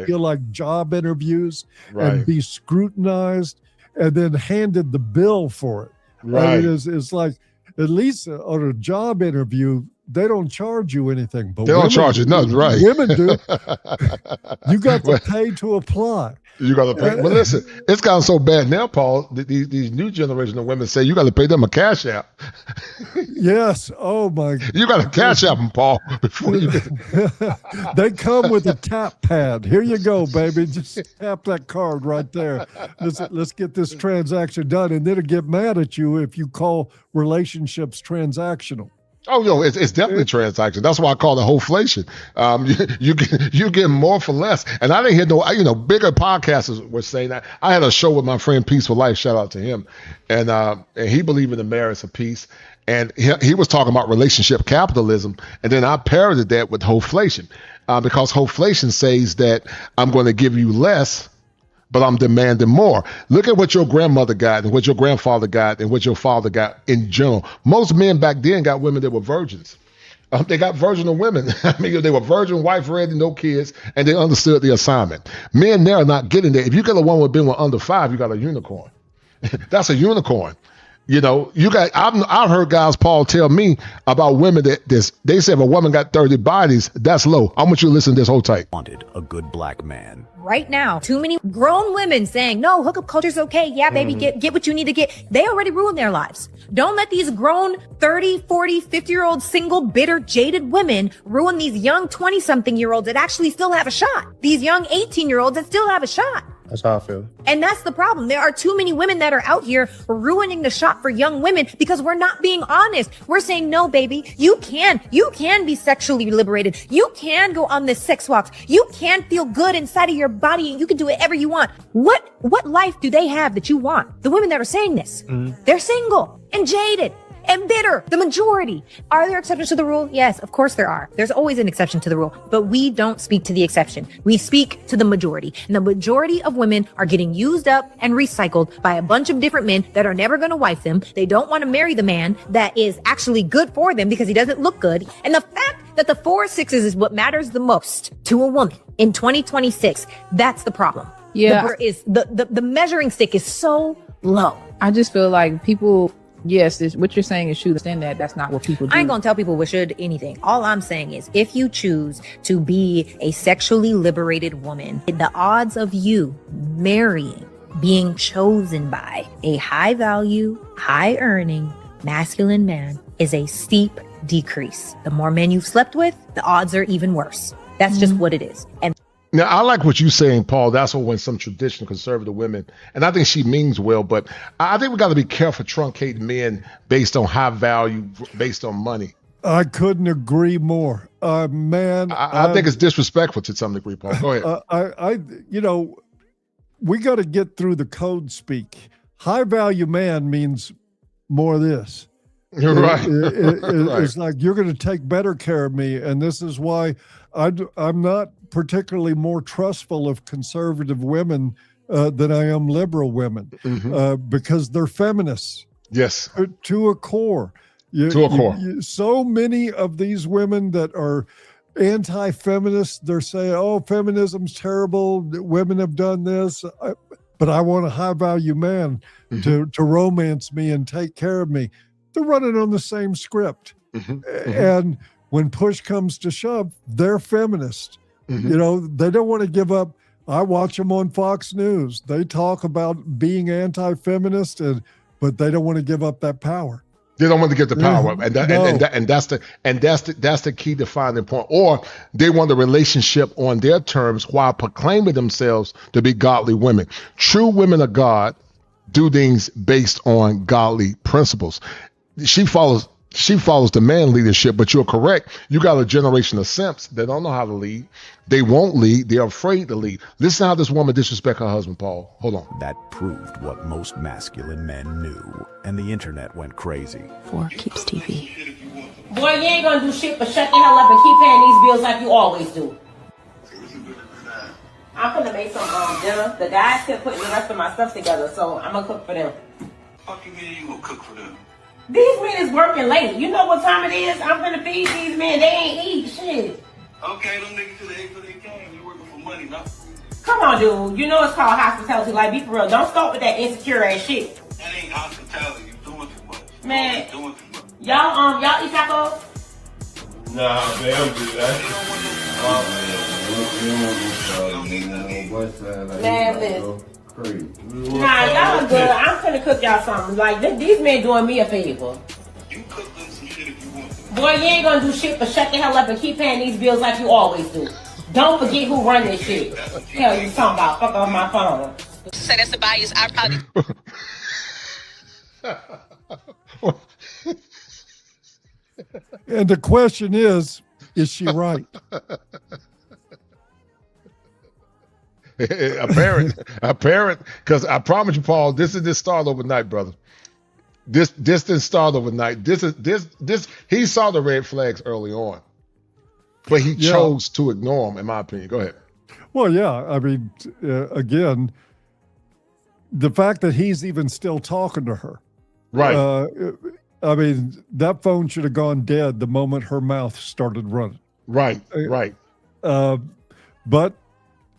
feel like job interviews and be scrutinized and then handed the bill for it. Right. I mean, it's like, at least on a job interview, they don't charge you anything. But they don't charge you nothing, right? Women do. You got to pay to apply. You got to pay. But listen, it's gotten so bad now, Paul. These new generation of women say you got to pay them a cash app. Yes. Oh my. You got to cash app them, Paul. Before you They come with a tap pad. Here you go, baby. Just tap that card right there. Let's get this transaction done, and then it'll get mad at you if you call relationships transactional. Oh, it's definitely transaction. That's why I call it wholeflation. You get more for less. And I didn't hear bigger podcasters were saying that. I had a show with my friend Peace for Life. Shout out to him. And he believed in the merits of peace. And he was talking about relationship capitalism. And then I parroted that with wholeflation, because wholeflation says that I'm going to give you less, but I'm demanding more. Look at what your grandmother got and what your grandfather got and what your father got in general. Most men back then got women that were virgins. They got virginal women. I mean, they were virgin, wife ready, no kids, and they understood the assignment. Men now are not getting there. If you get a woman with been with under 5, you got a unicorn. That's a unicorn. I've heard guys, Paul, tell me about women they say if a woman got 30 bodies, that's low. I want you to listen to this whole tape. Wanted a good black man. Right now, too many grown women saying, no, hookup culture's okay. Yeah, baby, get what you need to get. They already ruined their lives. Don't let these grown 30, 40, 50-year-old single, bitter, jaded women ruin these young 20-something-year-olds that actually still have a shot. These young 18-year-olds that still have a shot. That's how I feel. And that's the problem. There are too many women that are out here ruining the shot for young women because we're not being honest. We're saying, no, baby, you can be sexually liberated. You can go on this sex walks. You can feel good inside of your body and you can do whatever you want. What life do they have that you want? The women that are saying this, they're single and jaded and bitter. The majority. Are there exceptions to the rule? Yes, of course there are. There's always an exception to the rule, but we don't speak to the exception. We speak to the majority. And the majority of women are getting used up and recycled by a bunch of different men that are never going to wife them. They don't want to marry the man that is actually good for them because he doesn't look good. And the fact that the 4 6s is what matters the most to a woman in 2026, that's the problem. Yeah. The measuring stick is so low. I just feel like people, yes, what you're saying is should understand that that's not what people do. I ain't gonna tell people what should anything. All I'm saying is if you choose to be a sexually liberated woman, the odds of you marrying, being chosen by a high value, high earning, masculine man is a steep decrease. The more men you've slept with, the odds are even worse. That's just what it is. And now, I like what you're saying, Paul. That's what when some traditional conservative women, and I think she means well, but I think we got to be careful truncating men based on high value, based on money. I couldn't agree more. Man. I think it's disrespectful to some degree, Paul. Go ahead. We got to get through the code speak. High value man means more of this. You're right. It's like you're going to take better care of me. And this is why I'm not particularly more trustful of conservative women than I am liberal women, because they're feminists. Yes. To a core. So many of these women that are anti-feminist, they're saying, oh, feminism's terrible, women have done this, but I want a high-value man to romance me and take care of me. They're running on the same script. And when push comes to shove, they're feminist. They don't want to give up. I watch them on Fox News. They talk about being anti-feminist, but they don't want to give up that power. They don't want to get the power, and that's the key defining point. Or they want the relationship on their terms while proclaiming themselves to be godly women. True women of God do things based on godly principles. She follows the man leadership, but you're correct. You got a generation of simps that don't know how to lead. They won't lead. They're afraid to lead. Listen how this woman disrespect her husband, Paul. Hold on. That proved what most masculine men knew, and the internet went crazy. 4 keeps TV. Boy, you ain't gonna do shit but shut the hell up and keep paying these bills like you always do. I'm gonna make some dinner. The guys can put the rest of my stuff together, so I'm gonna cook for them. Fuck you mean you gonna cook for them? These men is working late. You know what time it is? I'm gonna feed these men. They ain't eat shit. Okay, them niggas to the age where they came. You working for money, not for me. Come on, dude. You know it's called hospitality. Like, be for real. Don't start with that insecure ass shit. That ain't hospitality. You doing too much. Man, doing too much. Y'all eat tacos? Nah, man, I'm good. Man, listen. Nah, y'all are good. I'm finna cook y'all something. Like, these men doing me a favor. You cook them some shit if you want to. Boy, you ain't gonna do shit but shut the hell up and keep paying these bills like you always do. Don't forget who run this shit. Hell, you talking about? Fuck off my phone. So that's the bias. I probably. And the question is she right? apparent, because I promise you, Paul, this didn't start overnight, brother. This didn't start overnight. This he saw the red flags early on, but he chose to ignore them, in my opinion. Go ahead. Well, yeah, I mean, again, the fact that he's even still talking to her, right? I mean, that phone should have gone dead the moment her mouth started running. Right. But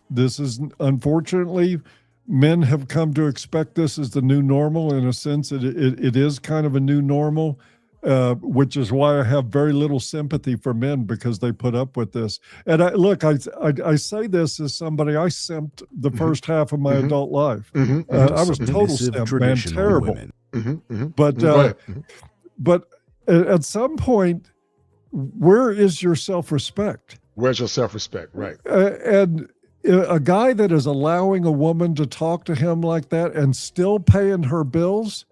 this is, unfortunately, men have come to expect this as the new normal. In a sense, it is kind of a new normal, which is why I have very little sympathy for men, because they put up with this. And I say this as somebody, I simped the first half of my adult life. I was total simp, man, terrible. But at some point, where is your self-respect? Where's your self-respect? Right. And a guy that is allowing a woman to talk to him like that and still paying her bills,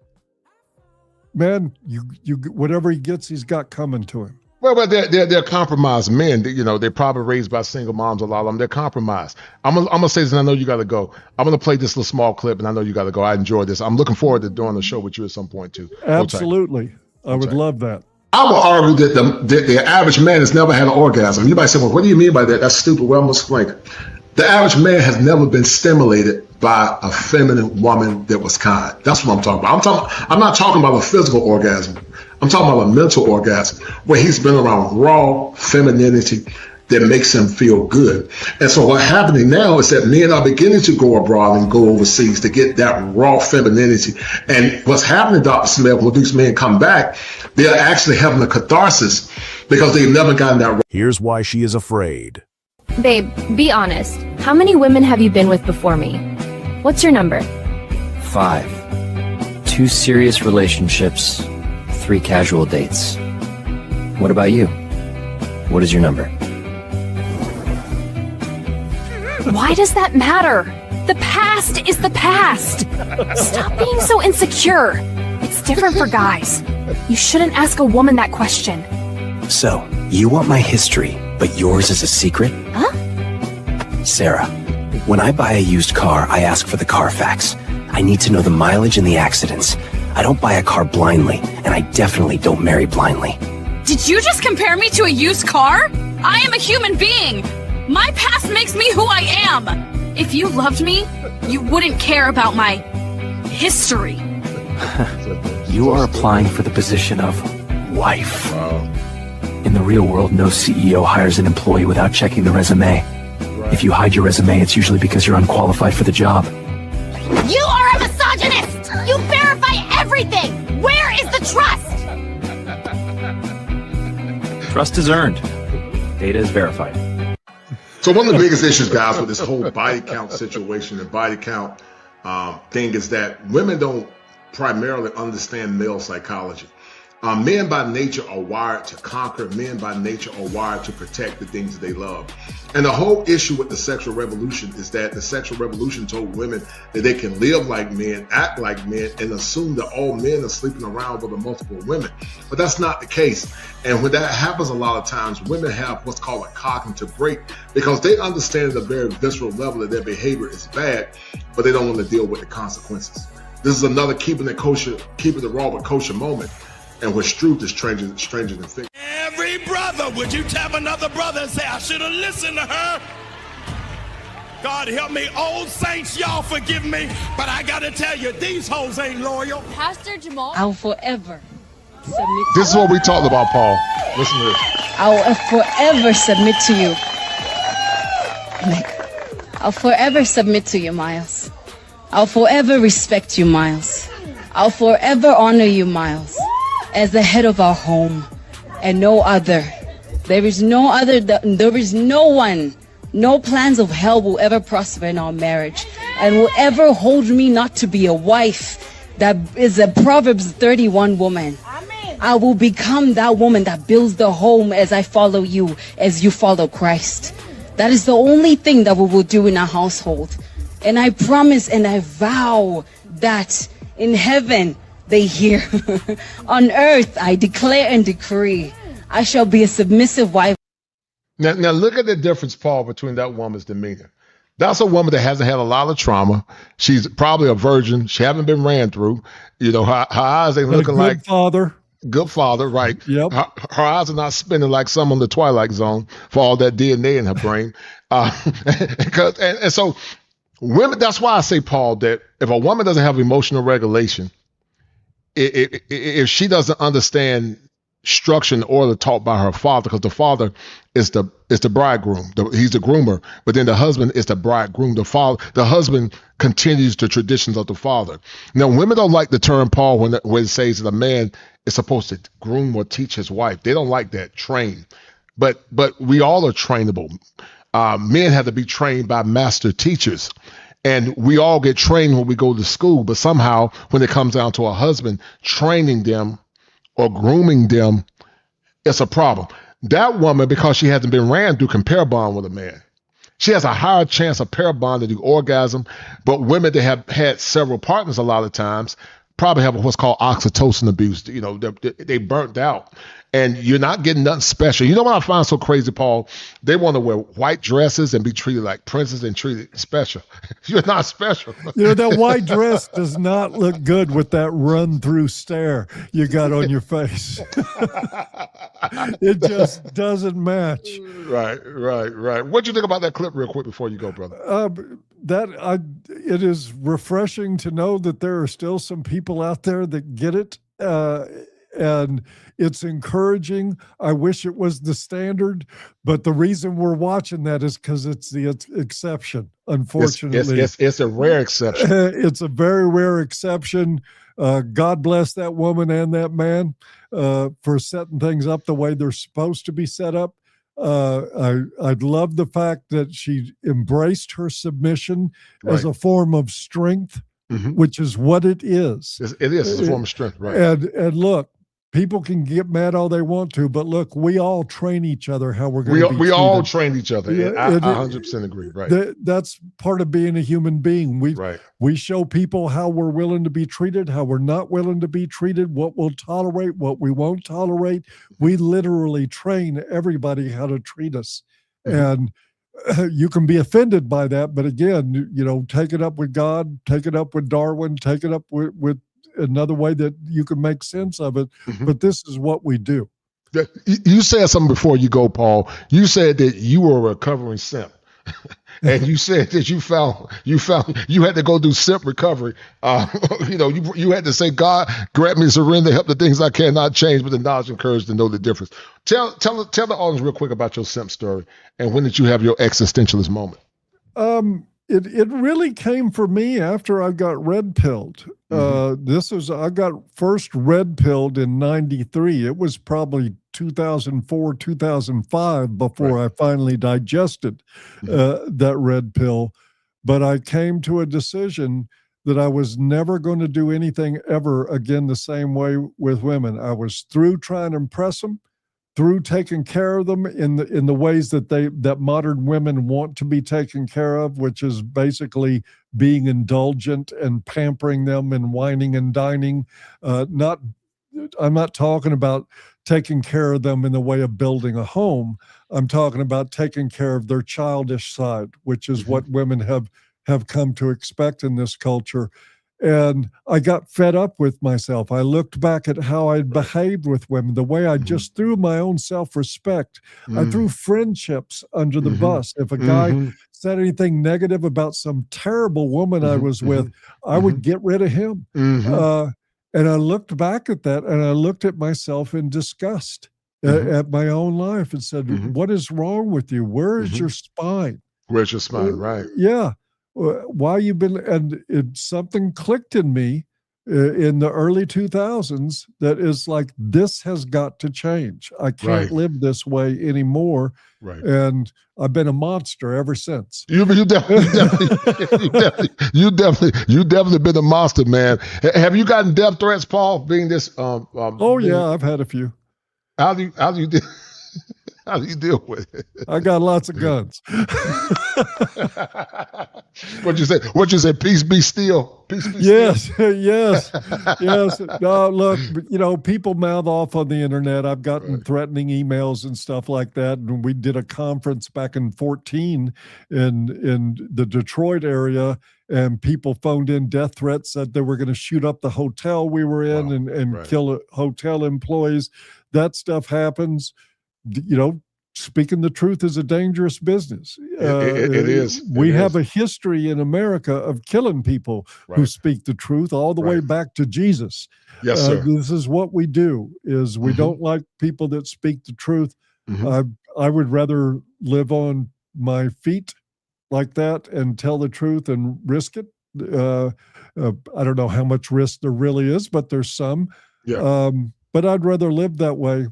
man, you whatever he gets, he's got coming to him. Well, but they're compromised men. They're probably raised by single moms. A lot of them, they're compromised. I'm gonna say this, and I know you got to go. I'm gonna play this little small clip, and I know you got to go. I enjoyed this. I'm looking forward to doing the show with you at some point too. Absolutely. I would love that. I would argue that the average man has never had an orgasm. You might say, well, what do you mean by that? That's stupid. Well, I'm going to explain. The average man has never been stimulated by a feminine woman that was kind. That's what I'm talking about. I'm not talking about a physical orgasm. I'm talking about a mental orgasm where he's been around raw femininity that makes him feel good. And so what's happening now is that men are beginning to go abroad and go overseas to get that raw femininity. And what's happening, Dr. Smith, when these men come back, they're actually having a catharsis because they've never gotten that. Here's why she is afraid. Babe, be honest. How many women have you been with before me? What's your number? 5. 2 serious relationships, 3 casual dates. What about you? What is your number? Why does that matter? The past is the past. Stop being so insecure. It's different for guys. You shouldn't ask a woman that question. So, you want my history, but yours is a secret? Huh? Sarah, when I buy a used car, I ask for the Carfax. I need to know the mileage and the accidents. I don't buy a car blindly, and I definitely don't marry blindly. Did you just compare me to a used car? I am a human being. My past makes me who I am. If you loved me, you wouldn't care about my history. You are applying for the position of wife. In the real world, no CEO hires an employee without checking the resume. If you hide your resume, it's usually because you're unqualified for the job. You are a misogynist. You verify everything. Where is the trust? Trust is earned. Data is verified. So one of the biggest issues, guys, with this whole body count situation and body count thing is that women don't primarily understand male psychology. Men by nature are wired to conquer. Men by nature are wired to protect the things that they love. And the whole issue with the sexual revolution is that the sexual revolution told women that they can live like men, act like men, and assume that all men are sleeping around with multiple women. But that's not the case. And when that happens a lot of times, women have what's called a cognitive break because they understand at a very visceral level that their behavior is bad, but they don't want to deal with the consequences. This is another keeping it raw with kosher moment. And where truth is stranger than fiction. Every brother, would you tap another brother and say, I should have listened to her? God help me. Old saints, y'all forgive me, but I got to tell you, these hoes ain't loyal. Pastor Jamal. I'll forever submit. This is what we talked about, Paul. Listen to this. I'll forever submit to you. I'll forever submit to you, Miles. I'll forever respect you, Miles. I'll forever honor you, Miles, as the head of our home and no other. There is no other, there is no one, no plans of hell will ever prosper in our marriage and will ever hold me not to be a wife that is a Proverbs 31 woman. I will become that woman that builds the home as I follow you, as you follow Christ. That is the only thing that we will do in our household. And I promise and I vow that in heaven, they hear. On earth, I declare and decree, I shall be a submissive wife. Now look at the difference, Paul, between that woman's demeanor. That's a woman that hasn't had a lot of trauma. She's probably a virgin. She haven't been ran through. You know, her eyes ain't looking like good father, right? Yep. Her eyes are not spinning like some on the Twilight Zone for all that DNA in her brain. And so women, that's why I say, Paul, that if a woman doesn't have emotional regulation, if she doesn't understand structure and order taught by her father, because the father is the bridegroom, he's the groomer, but then the husband is the bridegroom. The husband continues the traditions of the father. Now, women don't like the term, Paul, when it says that a man is supposed to groom or teach his wife. They don't like that, train. But we all are trainable. Men have to be trained by master teachers. And we all get trained when we go to school, but somehow when it comes down to a husband training them or grooming them, it's a problem. That woman, because she hasn't been ran through, can pair bond with a man. She has a higher chance of pair bonding through orgasm, but women that have had several partners a lot of times, probably have what's called oxytocin abuse. You know, they burnt out. And you're not getting nothing special. You know what I find so crazy, Paul? They want to wear white dresses and be treated like princes and treated special. You're not special. You know, that white dress does not look good with that run-through stare you got on your face. It just doesn't match. Right. What do you think about that clip real quick before you go, brother? It is refreshing to know that there are still some people out there that get it. And it's encouraging. I wish it was the standard, but the reason we're watching that is because it's the exception, unfortunately. It's a rare exception. It's a very rare exception. God bless that woman and that man for setting things up the way they're supposed to be set up. I love the fact that she embraced her submission as a form of strength, which is what it is. It is. It's a form of strength, right? And look, people can get mad all they want to, but look, we all train each other how we're going to be treated. We all train each other. Yeah, I 100% agree. Right. That's part of being a human being. We show people how we're willing to be treated, how we're not willing to be treated, what we'll tolerate, what we won't tolerate. We literally train everybody how to treat us. And you can be offended by that, but again, you know, take it up with God, take it up with Darwin, take it up with another way that you can make sense of it. But this is what we do. You said something before you go, Paul. You said that you were a recovering simp. And you said that you found you had to go do simp recovery. You know, you had to say, God, grant me surrender, help the things I cannot change, but the knowledge and courage to know the difference. Tell the audience real quick about your simp story, and when did you have your existentialist moment? It really came for me after I got red pilled. I got first red pilled in 93. It was probably 2004, 2005 before I finally digested that red pill. But I came to a decision that I was never going to do anything ever again the same way with women. I was through trying to impress them, through taking care of them in the ways that modern women want to be taken care of, which is basically being indulgent and pampering them and whining and dining. I'm not talking about taking care of them in the way of building a home. I'm talking about taking care of their childish side, which is what women have come to expect in this culture. And I got fed up with myself. I looked back at how I'd behaved with women, the way I just threw my own self-respect. I threw friendships under the bus. If a guy said anything negative about some terrible woman I was with, I would get rid of him. And I looked back at that, and I looked at myself in disgust at my own life and said, what is wrong with you? Where is your spine? Where's your spine? Right. Yeah. Why you've been, and something clicked in me in the early 2000s that is like, this has got to change. I can't live this way anymore. Right. And I've been a monster ever since. You definitely been a monster, man. Have you gotten death threats, Paul, being this? Yeah, I've had a few. How do you deal? How do you deal with it? I got lots of guns. What'd you say? Peace be still. Peace be yes, still. yes. No, look, you know, people mouth off on the internet. I've gotten threatening emails and stuff like that. And we did a conference back in 2014 in the Detroit area, and people phoned in death threats, said they were going to shoot up the hotel we were in and kill hotel employees. That stuff happens. You know, speaking the truth is a dangerous business. It is. We have a history in America of killing people who speak the truth all the way back to Jesus. Yes, sir. This is what we do, is we don't like people that speak the truth. I would rather live on my feet like that and tell the truth and risk it. I don't know how much risk there really is, but there's some. Yeah. But I'd rather live that way.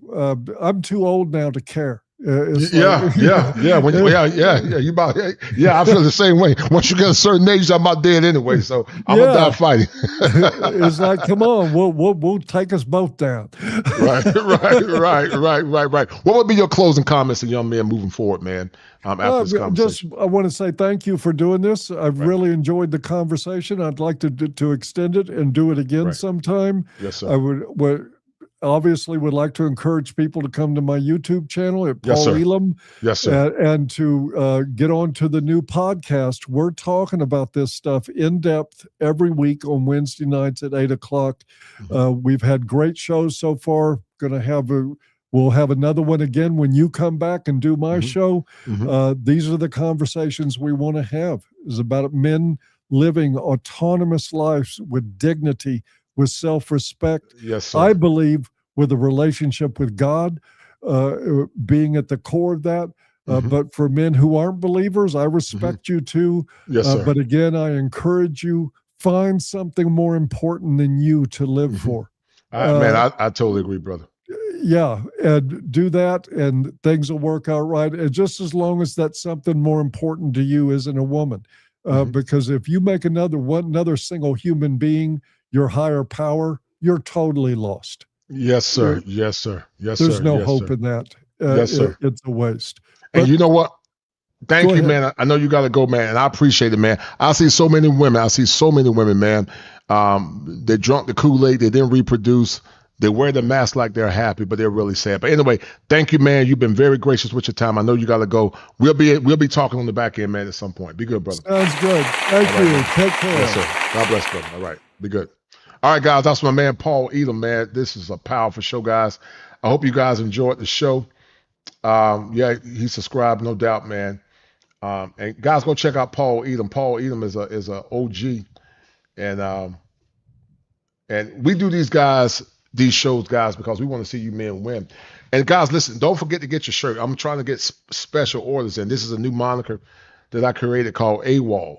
I'm too old now to care. Yeah. When you about I feel the same way. Once you get a certain age, I'm about dead anyway. So I'm gonna die fighting. It's like, come on, we'll take us both down. Right. What would be your closing comments, and young man, moving forward, man? After this conversation, I want to say thank you for doing this. I've really enjoyed the conversation. I'd like to extend it and do it again sometime. Yes, sir. I would obviously would like to encourage people to come to my YouTube channel at Paul Elam. Yes, sir. And to get on to the new podcast. We're talking about this stuff in depth every week on Wednesday nights at 8 o'clock. We've had great shows so far. We'll have another one again when you come back and do my show. These are the conversations we want to have. It's about men living autonomous lives with dignity, with self-respect. Yes, sir. I believe with a relationship with God being at the core of that. But for men who aren't believers, I respect you too. Yes, sir. But again, I encourage you, find something more important than you to live for. Man, I totally agree, brother. Yeah, and do that, and things will work out right. And just as long as that's something more important to you isn't a woman. Because if you make another single human being your higher power, you're totally lost. Yes, sir. Yes, sir. Yes, sir. There's no hope in that. Yes, sir. It's a waste. And you know what? Thank you, man. I know you got to go, man, and I appreciate it, man. I see so many women, man. They drunk the Kool-Aid. They didn't reproduce. They wear the mask like they're happy, but they're really sad. But anyway, thank you, man. You've been very gracious with your time. I know you got to go. We'll be talking on the back end, man, at some point. Be good, brother. Sounds good. Thank you. Man. Take care. Yes, sir. God bless, brother. All right. Be good. All right, guys. That's my man, Paul Elam, man. This is a powerful show, guys. I hope you guys enjoyed the show. He subscribed, no doubt, man. And guys, go check out Paul Elam. Paul Elam is a OG, and we do these shows, guys, because we want to see you men win. And guys, listen, don't forget to get your shirt. I'm trying to get special orders in. This is a new moniker that I created called AWOL.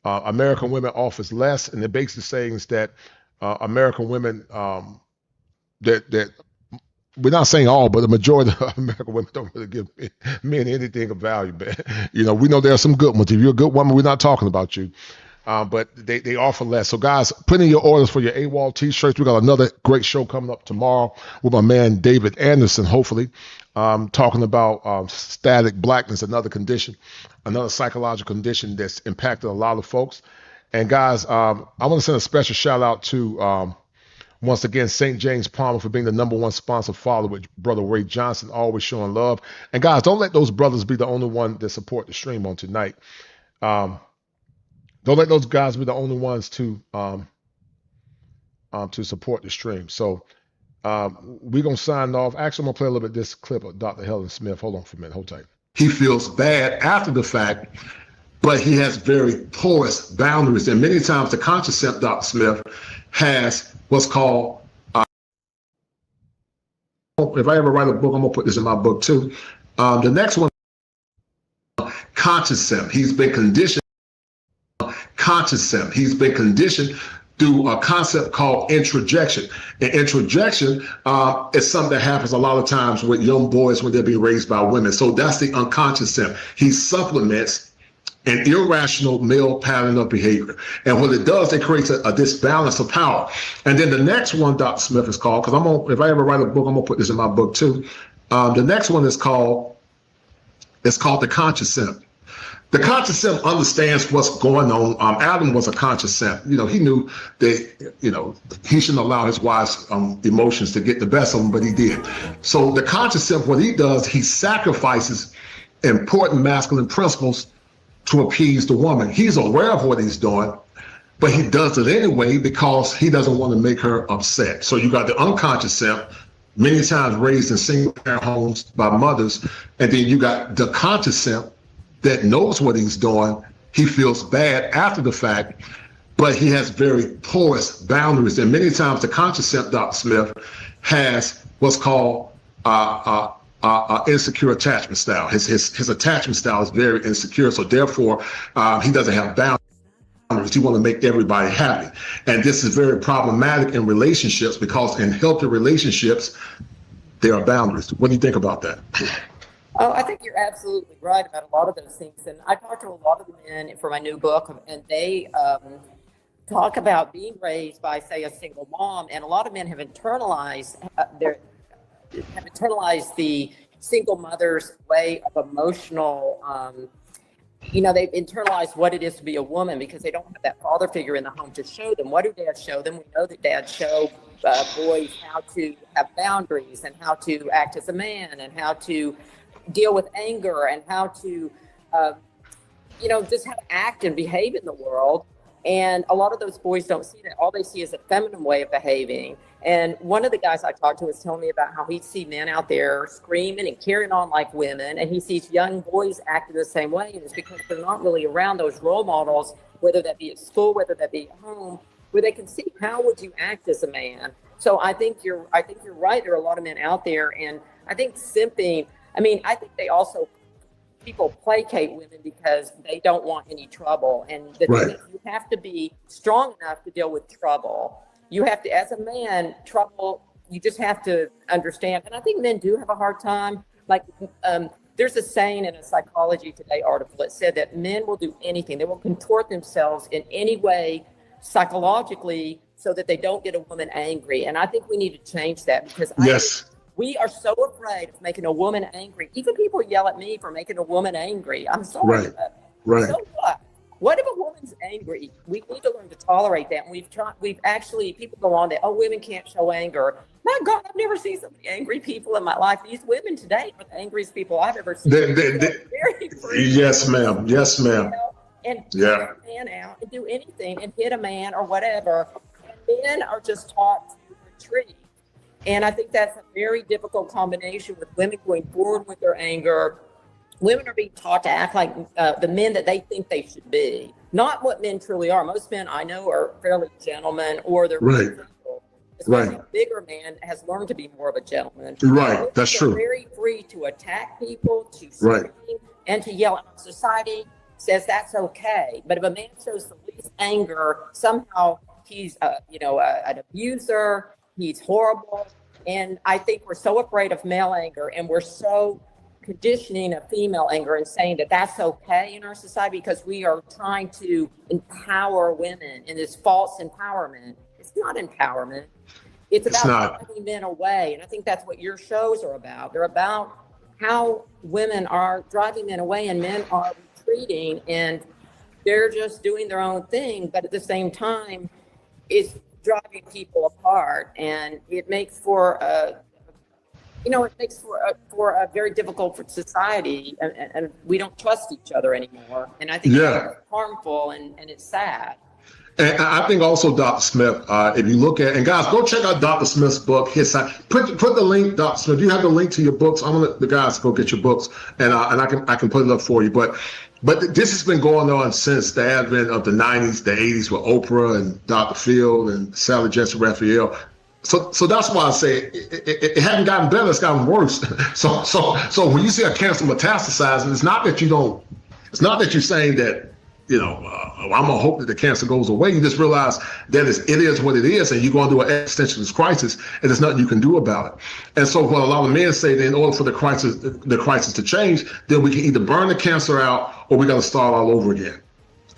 American Women Offers Less, and it basically saying that American women that we're not saying all, but the majority of American women don't really give men anything of value. But we know there are some good ones. If you're a good woman, we're not talking about you. But they offer less. So guys, put in your orders for your AWOL t-shirts. We got another great show coming up tomorrow with my man David Anderson, hopefully, talking about static blackness, another psychological condition that's impacted a lot of folks. And guys, I want to send a special shout out to once again St. James Palmer for being the #1 sponsor follower with Brother Ray Johnson, always showing love. And guys, don't let those brothers be the only one that support the stream on tonight. Don't let those guys be the only ones to support the stream. So we're going to sign off. Actually, I'm going to play a little bit of this clip of Dr. Helen Smith. Hold on for a minute. Hold tight. He feels bad after the fact, but he has very porous boundaries. And many times the contracept, Dr. Smith, has what's called, if I ever write a book, I'm going to put this in my book too. The next one, contracept. He's been conditioned through a concept called introjection. And introjection is something that happens a lot of times with young boys when they're being raised by women. So that's the unconscious. He supplements an irrational male pattern of behavior. And what it does, it creates a disbalance of power. And then the next one, Dr. Smith, is called, because if I ever write a book, I'm going to put this in my book too. The next one is called the conscious simp. The conscious simp understands what's going on. Adam was a conscious simp. He knew that, he shouldn't allow his wife's emotions to get the best of him, but he did. So the conscious simp, what he does, he sacrifices important masculine principles to appease the woman. He's aware of what he's doing, but he does it anyway because he doesn't want to make her upset. So you got the unconscious simp, many times raised in single parent homes by mothers, and then you got the conscious simp that knows what he's doing. He feels bad after the fact, but he has very porous boundaries. And many times the conscious simp, Dr. Smith, has what's called insecure attachment style. His attachment style is very insecure, so therefore he doesn't have boundaries. He wants to make everybody happy. And this is very problematic in relationships because in healthy relationships, there are boundaries. What do you think about that? Oh, I think you're absolutely right about a lot of those things. And I talked to a lot of the men for my new book, and they talk about being raised by, say, a single mom. And a lot of men have internalized the single mother's way of emotional. They've internalized what it is to be a woman because they don't have that father figure in the home to show them. What do dads show them? We know that dads show boys how to have boundaries and how to act as a man and how to deal with anger and how to, just how to act and behave in the world. And a lot of those boys don't see that. All they see is a feminine way of behaving. And one of the guys I talked to was telling me about how he'd see men out there screaming and carrying on like women. And he sees young boys acting the same way. And it's because they're not really around those role models, whether that be at school, whether that be at home, where they can see how would you act as a man. So I think you're right. There are a lot of men out there. And I think simping, I think they also, people placate women because they don't want any trouble. And the thing is, you have to be strong enough to deal with trouble. You have to, as a man, trouble, you just have to understand. And I think men do have a hard time. Like, there's a saying in a Psychology Today article that said that men will do anything. They will contort themselves in any way psychologically so that they don't get a woman angry. And I think we need to change that because we are so afraid of making a woman angry. Even people yell at me for making a woman angry. I'm sorry. Right. So what? What if a woman's angry? We need to learn to tolerate that. And people go on that, women can't show anger. My God, I've never seen so many angry people in my life. These women today are the angriest people I've ever seen. Very free. Yes, ma'am. Yes, ma'am. And take a man out and do anything and hit a man or whatever. And men are just taught to retreat. And I think that's a very difficult combination with women going forward with their anger. Women are being taught to act like the men that they think they should be, not what men truly are. Most men I know are fairly gentlemen, or they're especially a bigger man has learned to be more of a gentleman. Right, that's true. Very free to attack people, to scream, and to yell. And society says that's okay, but if a man shows the least anger, somehow he's an abuser. He's horrible. And I think we're so afraid of male anger, and we're so conditioning of female anger and saying that that's okay in our society because we are trying to empower women in this false empowerment. It's not empowerment. It's about driving men away. And I think that's what your shows are about. They're about how women are driving men away and men are retreating and they're just doing their own thing. But at the same time, it's driving people apart, and it makes for a very difficult society, and we don't trust each other anymore. And I think it's harmful and it's sad. And I think also, Dr. Smith, if you look at, and guys, go check out Dr. Smith's book, his site. Put the link, Dr. Smith. You have the link to your books. I'm gonna let the guys go get your books, and I can put it up for you. But this has been going on since the advent of the 90s, the 80s with Oprah and Dr. Phil and Sally Jesse Raphael. So that's why I say it hadn't gotten better, it's gotten worse. So when you see a cancer metastasizing, it's not that you're saying that, I'm gonna hope that the cancer goes away. You just realize that it is what it is, and you're going through an existentialist crisis, and there's nothing you can do about it. And so what a lot of men say, that in order for the crisis to change, then we can either burn the cancer out or we got to start all over again.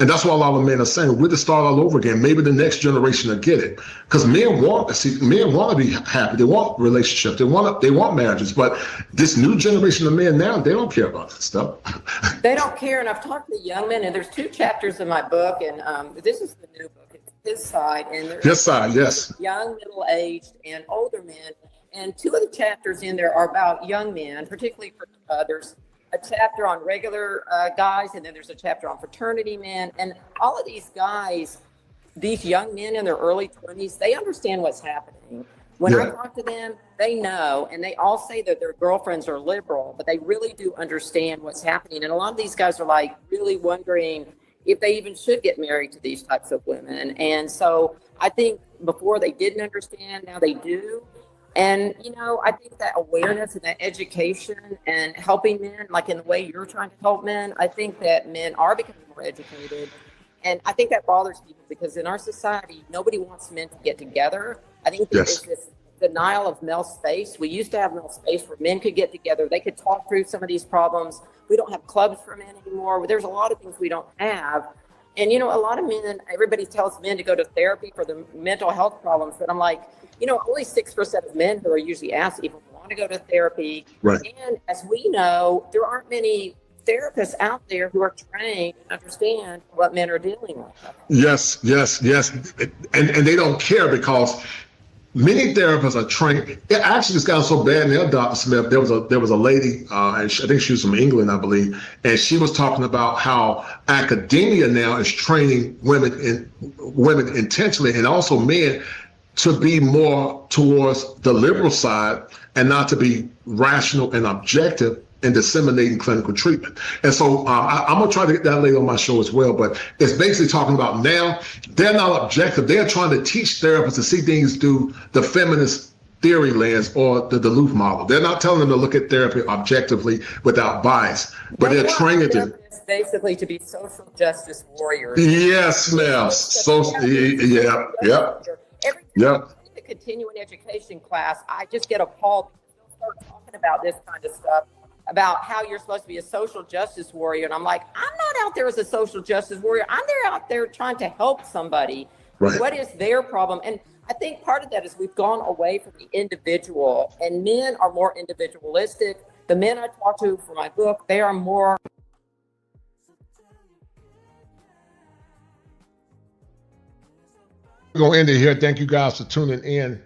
And that's what a lot of men are saying. We're to start all over again. Maybe the next generation will get it, because men want to be happy. They want relationships. They want marriages. But this new generation of men now, they don't care about that stuff. They don't care. And I've talked to young men, and there's 2 chapters in my book, and this is the new book. It's his side, and there's young, middle-aged, and older men. And 2 of the chapters in there are about young men, particularly for there's a chapter on regular guys, and then there's a chapter on fraternity men. And all of these guys, these young men in their early 20s, they understand what's happening. When I talk to them, they know, and they all say that their girlfriends are liberal, but they really do understand what's happening. And a lot of these guys are like really wondering if they even should get married to these types of women. And so I think before they didn't understand, now they do. And, I think that awareness and that education and helping men, like in the way you're trying to help men, I think that men are becoming more educated. And I think that bothers people because in our society, nobody wants men to get together. I think there's this denial of male space. We used to have male space where men could get together. They could talk through some of these problems. We don't have clubs for men anymore. There's a lot of things we don't have. And, a lot of men, everybody tells men to go to therapy for the mental health problems. But I'm like, only 6% of men who are usually asked even want to go to therapy. Right. And as we know, there aren't many therapists out there who are trained and understand what men are dealing with. Yes. And they don't care because many therapists are trained. It actually just got so bad now, Dr. Smith. There was a lady, and I think she was from England, I believe, and she was talking about how academia now is training women intentionally, and also men, to be more towards the liberal side and not to be rational and objective in disseminating clinical treatment. And so I'm going to try to get that later on my show as well, but it's basically talking about now they're not objective. They're trying to teach therapists to see things through the feminist theory lens or the Duluth model. They're not telling them to look at therapy objectively without bias, but they're training them basically to be social justice warriors. Yes, ma'am. Yep. The continuing education class, I just get appalled because they'll start talking about this kind of stuff, about how you're supposed to be a social justice warrior. And I'm like, I'm not out there as a social justice warrior. I'm out there trying to help somebody. Right. What is their problem? And I think part of that is we've gone away from the individual, and men are more individualistic. The men I talk to for my book, they are more. We're going to end it here. Thank you guys for tuning in.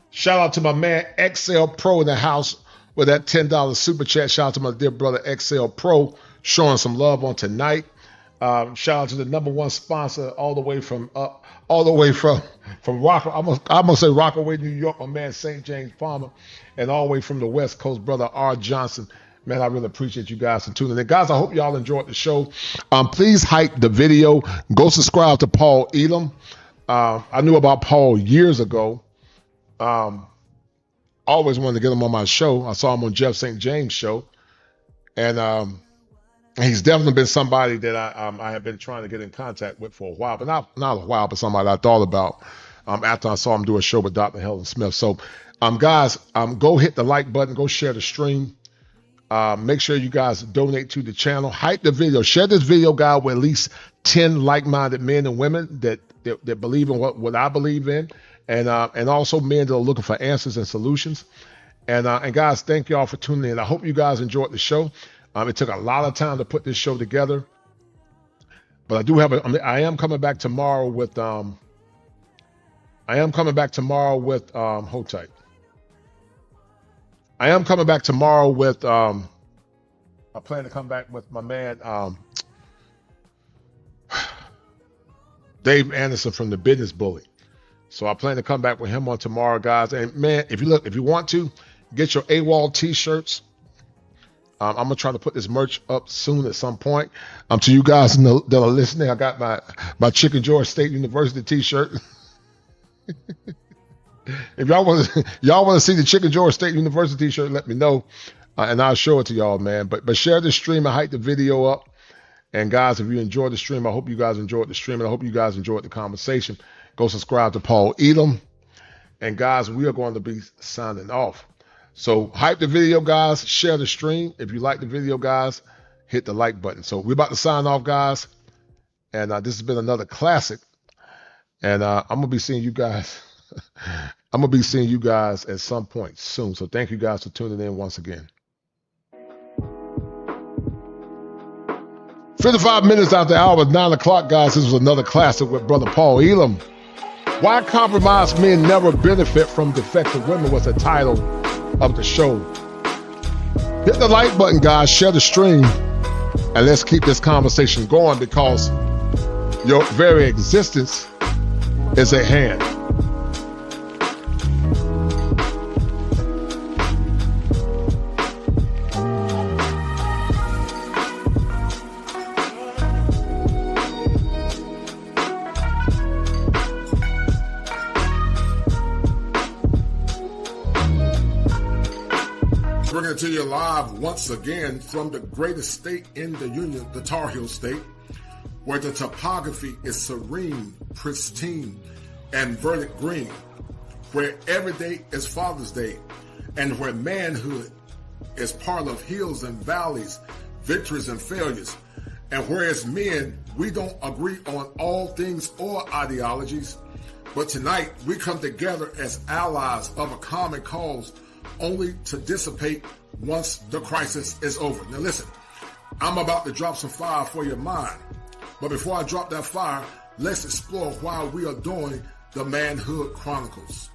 Shout out to my man XL Pro in the house with that $10 super chat. Shout out to my dear brother XL Pro showing some love on tonight. Shout out to the #1 sponsor all the way from Rockaway. I'm gonna say Rockaway, New York, my man St. James Palmer, and all the way from the West Coast, brother R. Johnson. Man, I really appreciate you guys for tuning in. Guys, I hope y'all enjoyed the show. Please hype the video. Go subscribe to Paul Elam. I knew about Paul years ago. Always wanted to get him on my show. I saw him on Jeff St. James' show. And he's definitely been somebody that I have been trying to get in contact with for a while, but not a while, but somebody I thought about after I saw him do a show with Dr. Helen Smith. So, guys, go hit the like button, go share the stream. Make sure you guys donate to the channel. Hype the video. Share this video, guys, with at least 10 like-minded men and women that believe in what I believe in, and also men that are looking for answers and solutions. And guys, thank y'all for tuning in. I hope you guys enjoyed the show. It took a lot of time to put this show together, but I do have I am coming back tomorrow with hold tight. I am coming back tomorrow with I plan to come back with my man Dave Anderson from the Business Bully. So I plan to come back with him on tomorrow, guys. And man, if you want to get your AWOL t-shirts, I'm gonna try to put this merch up soon at some point. To you guys that are listening, I got my Chicken George State University t-shirt. If y'all want to see the Chicken George State University t-shirt, let me know, and I'll show it to y'all, man. But share this stream and hype the video up. And guys, if you enjoyed the stream, I hope you guys enjoyed the stream, and I hope you guys enjoyed the conversation. Go subscribe to Paul Elam. And guys, we are going to be signing off. So hype the video, guys. Share the stream. If you like the video, guys, hit the like button. So we're about to sign off, guys. And this has been another classic. And I'm going to be seeing you guys. I'm going to be seeing you guys at some point soon. So thank you guys for tuning in once again. 55 minutes after the hour of 9 o'clock, guys. This was another classic with brother Paul Elam. Why Compromised Men Never Benefit from Defective Women was the title of the show. Hit the like button, guys. Share the stream. And let's keep this conversation going, because your very existence is at hand. Bringing to you live once again from the greatest state in the Union, the Tar Heel State, where the topography is serene, pristine, and verdant green, where every day is Father's Day, and where manhood is part of hills and valleys, victories and failures. And whereas men, we don't agree on all things or ideologies, but tonight we come together as allies of a common cause, only to dissipate once the crisis is over. Now listen, I'm about to drop some fire for your mind. But before I drop that fire, let's explore why we are doing the Manhood Chronicles.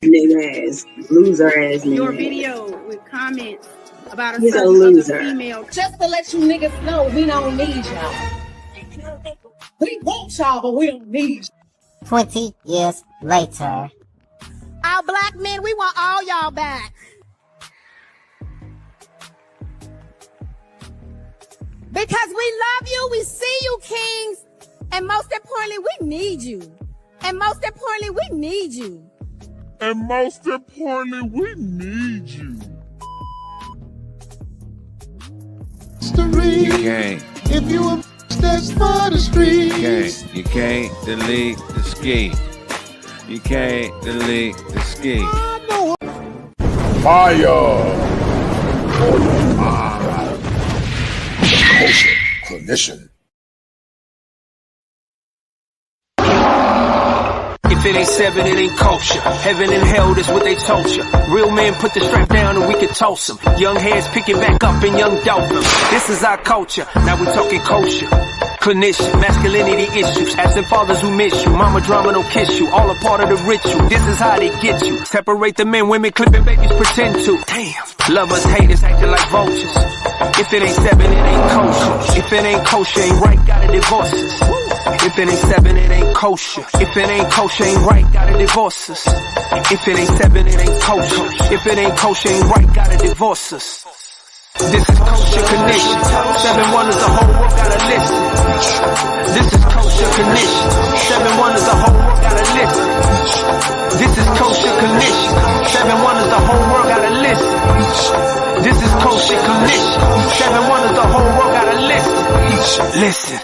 Nigga ass, loser ass nigga. Your video with comments about He's a certain loser. other female. Just to let you niggas know, we don't need y'all. We want y'all, but we don't need you. 20 years later. Our black men, we want all y'all back. Because we love you, we see you, kings. And most importantly, we need you. And most importantly, we need you. And most importantly, we need you. You can't. If you a that's for the streets. You can't delete the ski. You can't delete the ski. Fire for your mind. Kosher Clinician. If it ain't 7, it ain't kosher. Heaven and hell, that's what they told you. Real men put the strap down and we can toss them. Young heads picking back up and young dolphins. This is our culture. Now we talking kosher. Clinician, masculinity issues. Absent fathers who miss you. Mama drama don't kiss you. All a part of the ritual. This is how they get you. Separate the men, women, clipping babies pretend to. Damn. Lovers, haters, acting like vultures. If it ain't 7, it ain't kosher. If it ain't kosher, ain't right, gotta divorce us. If it ain't 7, it ain't kosher. If it ain't kosher, ain't right, gotta divorce us. If it ain't 7, it ain't kosher. If it ain't kosher, ain't right, gotta divorce us. This is Kosher Condition. 7 wonders, the whole world gotta listen. This is Kosher Condition. 7 wonders, the whole world gotta listen. This is Kosher Condition. 7 wonders, the whole world gotta listen. This is Kosher Condition. 7 wonders, the whole world gotta listen. Listen.